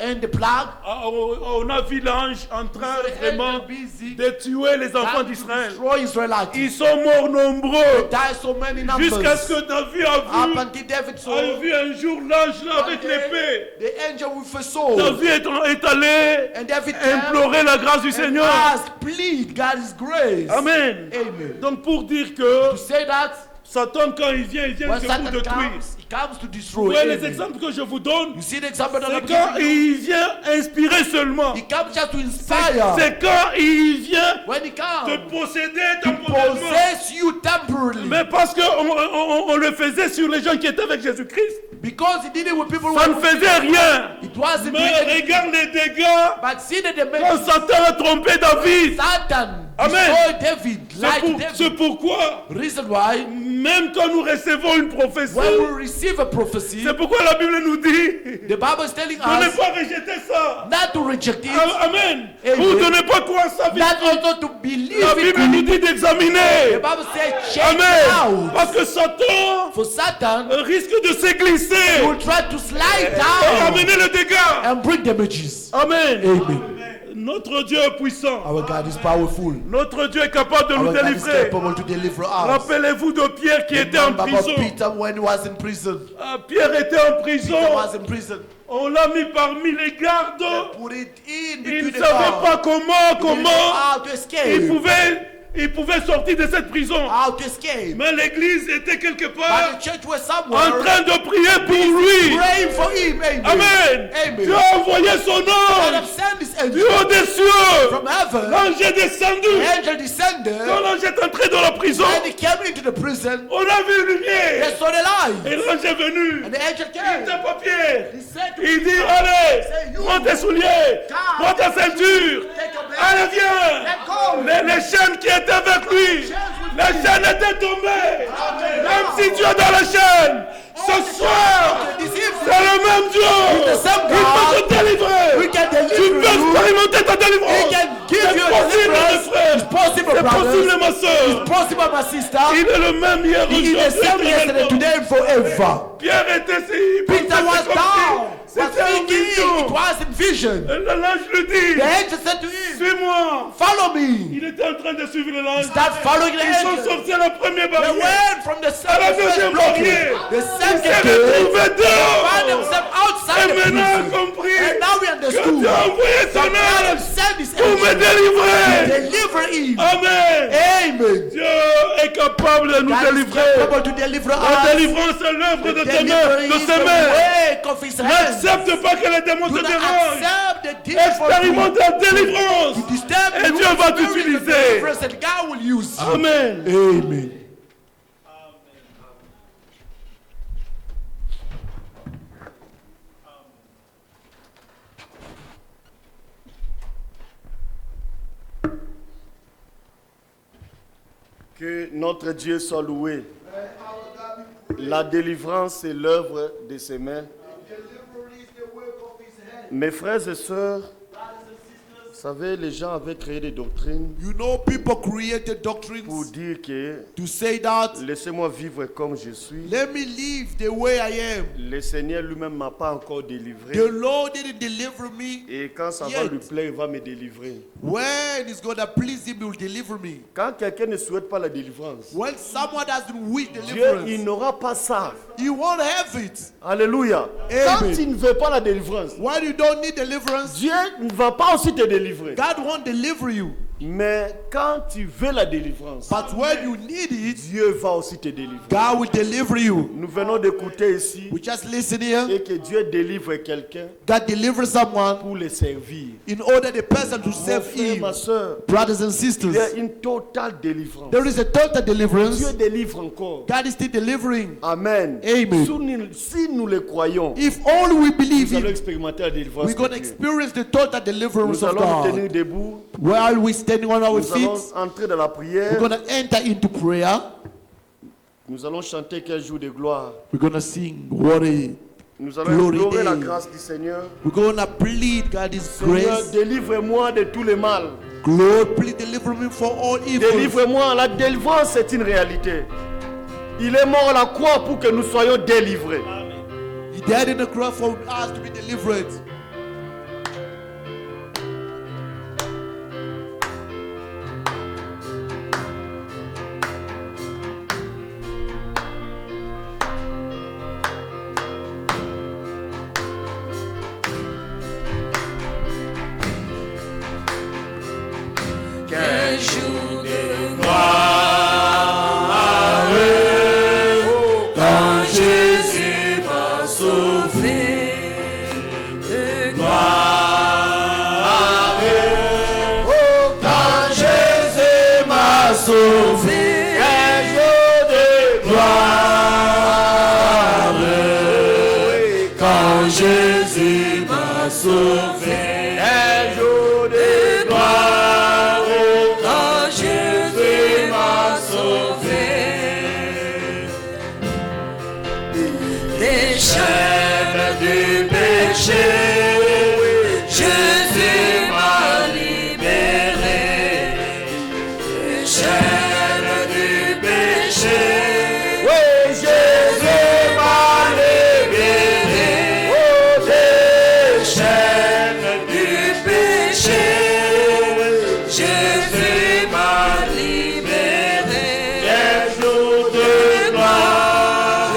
A: And the plague,
C: on a vu l'ange en train
A: the
C: vraiment
A: angel busy
C: de tuer les enfants
A: trying to
C: d'Israël.
A: destroy Israelites.
C: Ils sont morts nombreux
A: Died so many
C: jusqu'à ce
A: numbers.
C: que David a
A: Up until David saw
C: vu un jour l'ange là avec l'épée.
A: the angel with a sword.
C: David est allé
A: And David came
C: implorer la grâce du
A: and
C: Seigneur.
A: asked, plead God's grace.
C: Amen.
A: Amen.
C: Donc pour dire que
A: To say that,
C: Satan quand il vient
A: when
C: c'est pour
A: Satan
C: détruire.
A: comes, he comes to
C: Vous
A: destroy.
C: voyez les
A: Amen.
C: exemples que je vous donne,
A: You see the example that
C: c'est
A: I'm
C: quand
A: giving you?
C: il vient inspirer seulement.
A: He comes just to inspire.
C: C'est quand il vient
A: When he
C: te
A: comes,
C: posséder
A: to
C: temporairement.
A: possess you temporarily.
C: Mais parce qu'on le faisait sur les gens qui étaient avec Jésus-Christ,
A: Because he did it with people who
C: ça ne
A: were
C: faisait rien.
A: It wasn't
C: Mais
A: doing anything.
C: regarde les dégâts
A: But see that the
C: quand
A: man,
C: Satan a trompé David.
A: Satan
C: Amen.
A: destroyed David, lied to
C: C'est
A: David.
C: pourquoi,
A: Reason why,
C: même quand nous recevons une prophétie,
A: when we receive a prophecy,
C: c'est pourquoi la Bible nous dit
A: the Bible is telling
C: de ne
A: us
C: pas rejeter ça.
A: not to reject it,
C: Amen.
A: Amen.
C: Ou de ne pas croire ça.
A: not also to believe
C: La
A: it.
C: Bible nous dit
A: The
C: d'examiner.
A: Bible says check it
C: Amen.
A: out.
C: Parce que Satan
A: For Satan,
C: risque de se
A: he
C: glisser
A: will try to slide
C: et
A: down
C: amener le dégât.
A: and bring damages.
C: Amen.
A: Amen.
C: Notre Dieu est puissant.
A: Our God is powerful.
C: Notre Dieu est capable de nous
A: Our God is
C: délivrer.
A: capable to deliver us.
C: Rappelez-vous de Pierre qui était en
A: Remember about
C: prison.
A: Peter when he was in prison.
C: Pierre était en
A: Peter
C: prison.
A: was in prison.
C: On l'a mis parmi les gardes.
A: Put it in
C: Il
A: between
C: ne
A: the
C: savait
A: guards.
C: pas comment
A: He didn't know how to
C: il
A: escape.
C: pouvait sortir de cette prison.
A: How to escape.
C: Mais l'église était quelque
A: But
C: part
A: the church was
C: en
A: somewhere
C: train de prier pour lui.
A: praying for him. Amen.
C: Amen.
A: Amen.
C: Dieu a envoyé son
A: God
C: ange
A: have sent this
C: du
A: angel
C: haut des cieux.
A: from heaven.
C: L'ange est descendu.
A: The angel descended
C: Quand l'ange est entré dans la prison,
A: and he came into the prison.
C: on a vu une
A: They
C: lumière.
A: saw the light.
C: Et l'ange est venu.
A: And the angel
C: Il
A: came.
C: n'était pas Pierre.
A: He said to
C: Il
A: him,
C: dit, allez,
A: Say, you
C: prends tes souliers,
A: come.
C: prends ta ceinture.
A: Take your belt.
C: Allez, viens.
A: Let go.
C: Les chaînes qui étaient avec lui, les chaînes étaient tombées. Même si Dieu est dans les chaînes, ce soir, c'est le même Dieu.
A: the same
C: Il
A: God.
C: peut te délivrer.
A: We can
C: Tu
A: deliver
C: peux
A: you.
C: expérimenter ta
A: He
C: délivrance.
A: can give
C: C'est
A: you a
C: possible, mes
A: deliverance.
C: frères.
A: It's possible,
C: C'est possible,
A: brothers.
C: ma soeur.
A: It's possible, my sister.
C: Il est le même hier,
A: He is the same yesterday,
C: aujourd'hui.
A: today, and forever.
C: Pierre était si.
A: Peter was down. Was
C: C'était en
A: thinking.
C: vision.
A: It was in vision.
C: L'ange lui dit,
A: The angel said to him,
C: suis-moi.
A: follow me.
C: Il était en train de suivre l'ange.
A: Start following the
C: Ils sont
A: angel.
C: sortis à la première
A: They
C: barrière.
A: went from the
C: À la
A: first
C: deuxième
A: block.
C: barrière.
A: The
C: Ils
A: second
C: s'est
A: gate.
C: retrouvé
A: Found
C: dehors.
A: themselves outside
C: Et
A: the
C: maintenant a
A: prison.
C: compris
A: And now we
C: que
A: understood.
C: Dieu a envoyé
A: that
C: son
A: God
C: ange
A: has sent this
C: pour me
A: angel to
C: délivrer.
A: deliver him.
C: Amen.
A: Amen.
C: Dieu est capable de nous
A: God is
C: délivrer.
A: capable to deliver
C: La
A: us.
C: délivrance est l'œuvre de tes mains,
A: Deliver
C: de
A: is
C: ses
A: the
C: mains.
A: work of his hands.
C: N'accepte pas que les démons
A: Do
C: te
A: not
C: dérangent.
A: accept the demon for
C: Expérimente la délivrance.
A: to disturb
C: Et
A: you.
C: Dieu va
A: Experience the
C: t'utiliser.
A: deliverance that God will use you.
C: Amen.
A: Amen.
B: Que notre Dieu soit loué. La délivrance est l'œuvre de ses mains. Mes frères et sœurs, vous savez, les gens avaient créé des doctrines
A: You know, people created doctrines
B: pour dire que
A: to say that,
B: laissez-moi vivre comme je suis.
A: let me live the way I am.
B: Le Seigneur lui-même ne m'a pas encore délivré.
A: The Lord didn't deliver me.
B: Et quand ça va
A: Yet.
B: lui plaire, il va me délivrer.
A: When it's going to please him, he will deliver me.
B: Quand quelqu'un ne souhaite pas la délivrance,
A: When someone doesn't wish
B: Dieu, il
A: deliverance,
B: n'aura pas ça.
A: he won't have it.
B: Alléluia.
A: Amen.
B: Quand il ne veut pas la délivrance,
A: When you don't need deliverance,
B: Dieu ne va pas aussi te délivrer.
A: God won't deliver you.
B: Mais quand tu veux la délivrance,
A: But when you need it,
B: Dieu va aussi te délivrer.
A: God will deliver you.
B: Nous venons d'écouter ici
A: We just listen here.
B: et que Dieu délivre quelqu'un
A: God delivers someone
B: pour le servir.
A: in order the person to
B: Mon
A: serve
B: frère, ma
A: him.
B: soeur,
A: Brothers and
B: il
A: sisters,
B: y a une totale délivrance.
A: there is a total deliverance.
B: Dieu délivre encore.
A: God is still delivering.
B: Amen.
A: Amen.
B: Si nous le croyons,
A: If only we believe
B: nous allons
A: him,
B: expérimenter la délivrance
A: we're
B: de
A: going to
B: Dieu.
A: experience the total deliverance
B: Nous
A: of
B: allons nous tenir
A: God.
B: debout.
A: While we're standing on our
B: Nous allons
A: feet,
B: entrer dans la
A: we're
B: prière.
A: going to enter into prayer.
B: Nous allons chanter quel jour de gloire.
A: We're going to sing what a
B: Nous allons
A: Glory
B: implorer la
A: day.
B: grâce du Seigneur.
A: We're going to plead God's
B: Seigneur,
A: grace.
B: délivre-moi de tout le mal.
A: Lord, please deliver me from all evil.
B: Délivre-moi. La délivrance, c'est une réalité. Il est mort à la croix pour que nous soyons délivrés.
A: He died in the cross for us to be delivered.
D: Quel jour de quand Jésus m'a sauvé de gloire. Oh, quand Jésus m'a sauvé, un jour de gloire. Quand Jésus m'a sauvé, un jour de gloire. Quand Jésus m'a sauvé des chaînes du péché, Jésus m'a libéré des chaînes du péché. Oui, Jésus m'a libéré des chaînes du péché. Jésus m'a libéré des jours de gloire.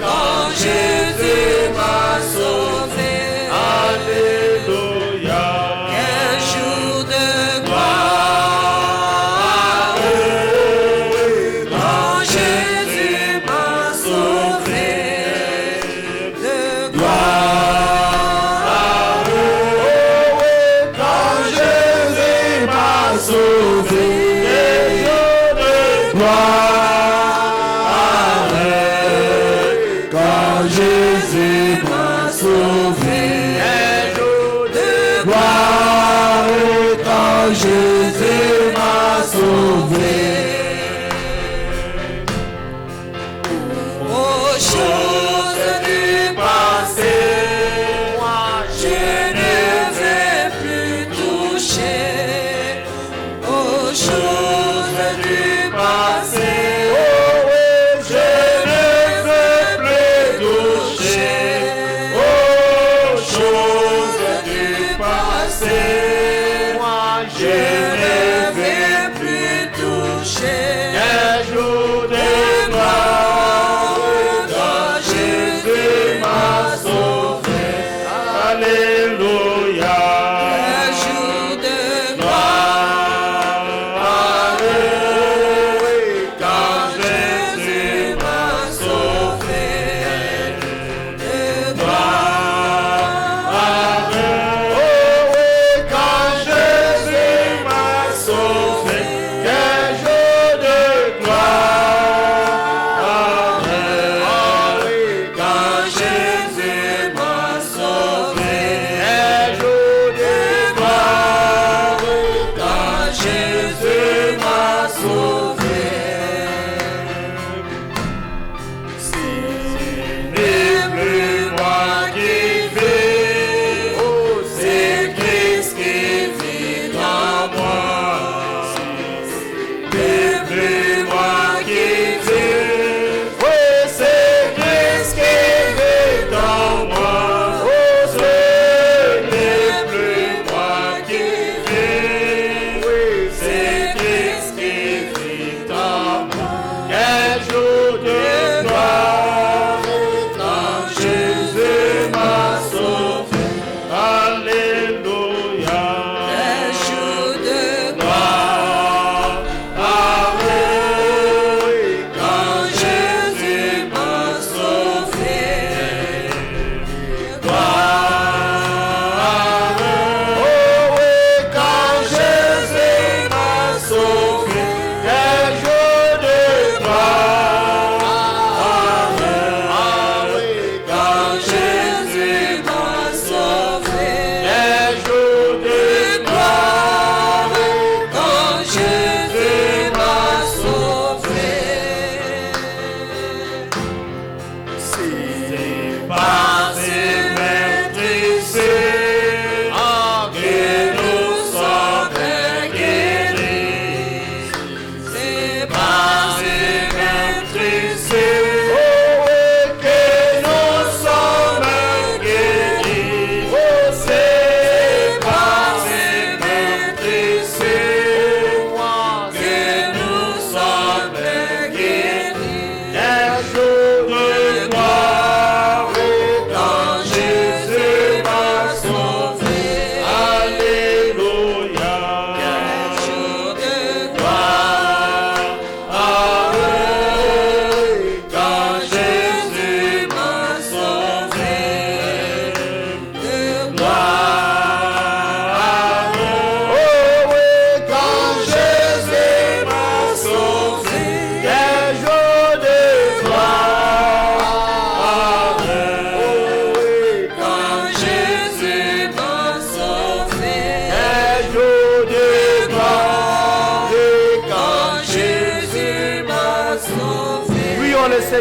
D: Quand Jésus m'a sauvé,
B: Alléluia.
D: quel jour de gloire. Quand Jésus m'a sauvé de gloire. Quand Jésus m'a sauvé de gloire. Quand Jésus m'a sauvé de gloire. Quand Jésus m'a sauvé. Aux choses du passé, moi je ne vais plus toucher. Aux choses du passé, je ne veux plus toucher. Aux choses du passé, moi je ne vais plus toucher. Un jour de gloire, quand Jésus m'a sauvé.
B: Alléluia.
D: Un jour de gloire, quand Jésus m'a sauvé de gloire. Quand Jésus m'a sauvé, un jour de gloire. Quand Jésus m'a sauvé.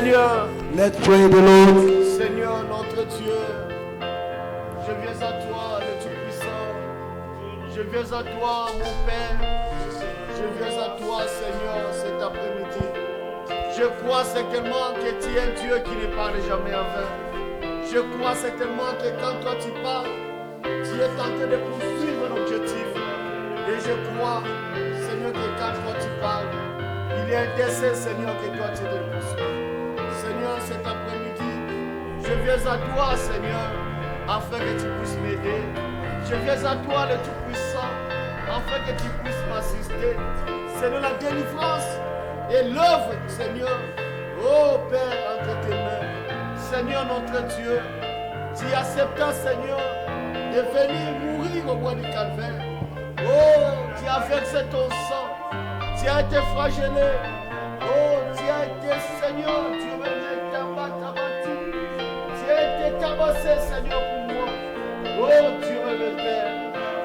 B: Seigneur,
A: Let's pray the Lord.
B: Seigneur notre Dieu, je viens à toi, le Tout-Puissant. Je viens à toi, mon Père. Je viens à toi, Seigneur, cet après-midi. Je crois certainement que tu es un Dieu qui ne parle jamais en vain. Je crois certainement que quand toi tu parles, tu es en train de poursuivre un objectif. Et je crois, Seigneur, que quand toi tu parles, il y a un dessein, Seigneur, que toi tu te poursuis. Seigneur, cet après-midi, je viens à toi, Seigneur, afin que tu puisses m'aider. Je viens à toi, le Tout-Puissant, afin que tu puisses m'assister. Seigneur, la délivrance et l'œuvre, Seigneur, oh Père, entre tes mains. Seigneur, notre Dieu, tu acceptas, Seigneur, de venir mourir au bois du calvaire. Oh, tu as versé ton sang, tu as été flagellé. Oh, tu as été, Seigneur, tu as été abattu. Tu as été tabassé, Seigneur, pour moi. Oh, Dieu mon Père,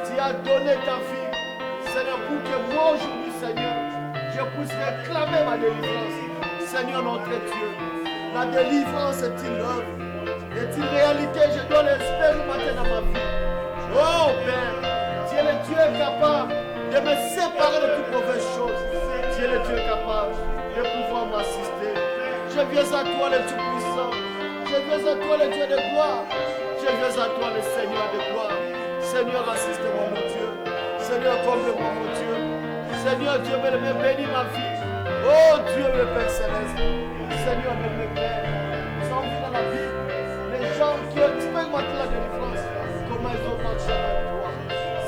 B: tu as donné ta vie, Seigneur, pour que moi aujourd'hui, Seigneur, je puisse réclamer ma délivrance. Seigneur, notre Dieu, la délivrance est une œuvre, est une réalité, je dois l'expérimenter dans ma vie. Oh, Père, tu es le Dieu capable de me séparer de toute mauvaise chose. Tu es le Dieu capable de pouvoir m'assister. Je viens à toi, le Tout-Puissant. Je viens à toi, le Dieu de gloire. Je viens à toi, le Seigneur de gloire. Seigneur, assiste-moi, mon Dieu. Seigneur, comble-moi, mon Dieu. Seigneur, Dieu, bénis ma vie. Oh, Dieu, le Père Céleste. Seigneur, mon Père, nous avons vu dans la vie les gens qui ont expérimenté la délivrance, comment ils ont marché avec toi.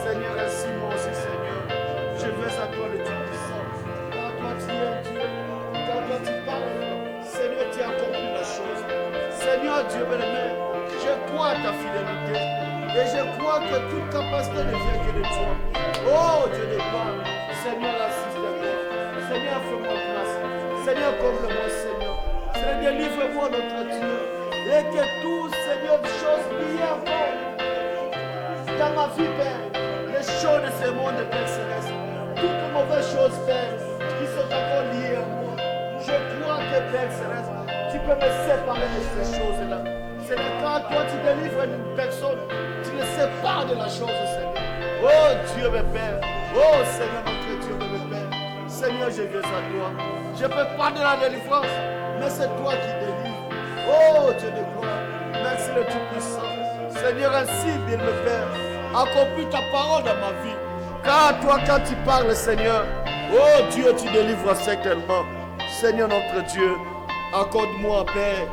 B: Seigneur, ainsi moi aussi, Seigneur. Je viens à toi, le Tout-Puissant. Quand toi, tu es Dieu. Quand toi, tu parles. Seigneur, tu as accompli la chose. Seigneur, Dieu, bien-aimé, je crois à ta fidélité. Et je crois que toute capacité ne vient que de toi. Oh, Dieu de gloire. Seigneur, assiste-moi. Seigneur, fais-moi grâce. Seigneur, comble-moi, Seigneur. Seigneur, délivre-moi, notre Dieu. Et que tout, Seigneur, des choses liées encore dans ma vie, Père. Les choses de ce monde, Père Céleste. Toutes les mauvaises choses, Père, qui sont encore liées à moi. Je crois que, Père Céleste, tu peux me séparer de ces choses-là. Seigneur, quand toi tu délivres une personne, tu le sépares de la chose, Seigneur. Oh Dieu, mon Père. Oh Seigneur, notre Dieu, mon Père. Seigneur, je viens à toi. Je ne peux pas de la délivrance, mais c'est toi qui délivres. Oh Dieu de gloire. Merci le Tout-Puissant. Seigneur, ainsi, bien le Père, accomplis ta parole dans ma vie. Car toi, quand tu parles, Seigneur, oh Dieu, tu délivres certainement. Seigneur, notre Dieu, accorde-moi, Père,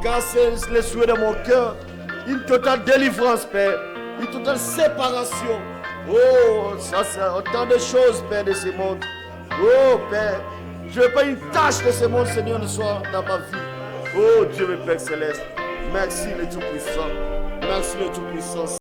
B: car c'est le souhait de mon cœur, une totale délivrance, Père, une totale séparation. Oh, ça c'est autant de choses, Père, de ce monde. Oh, Père, je ne veux pas une tâche de ce monde, Seigneur, ne soit dans ma vie. Oh, Dieu, mon Père Céleste, merci le Tout-Puissant, merci le Tout-Puissant.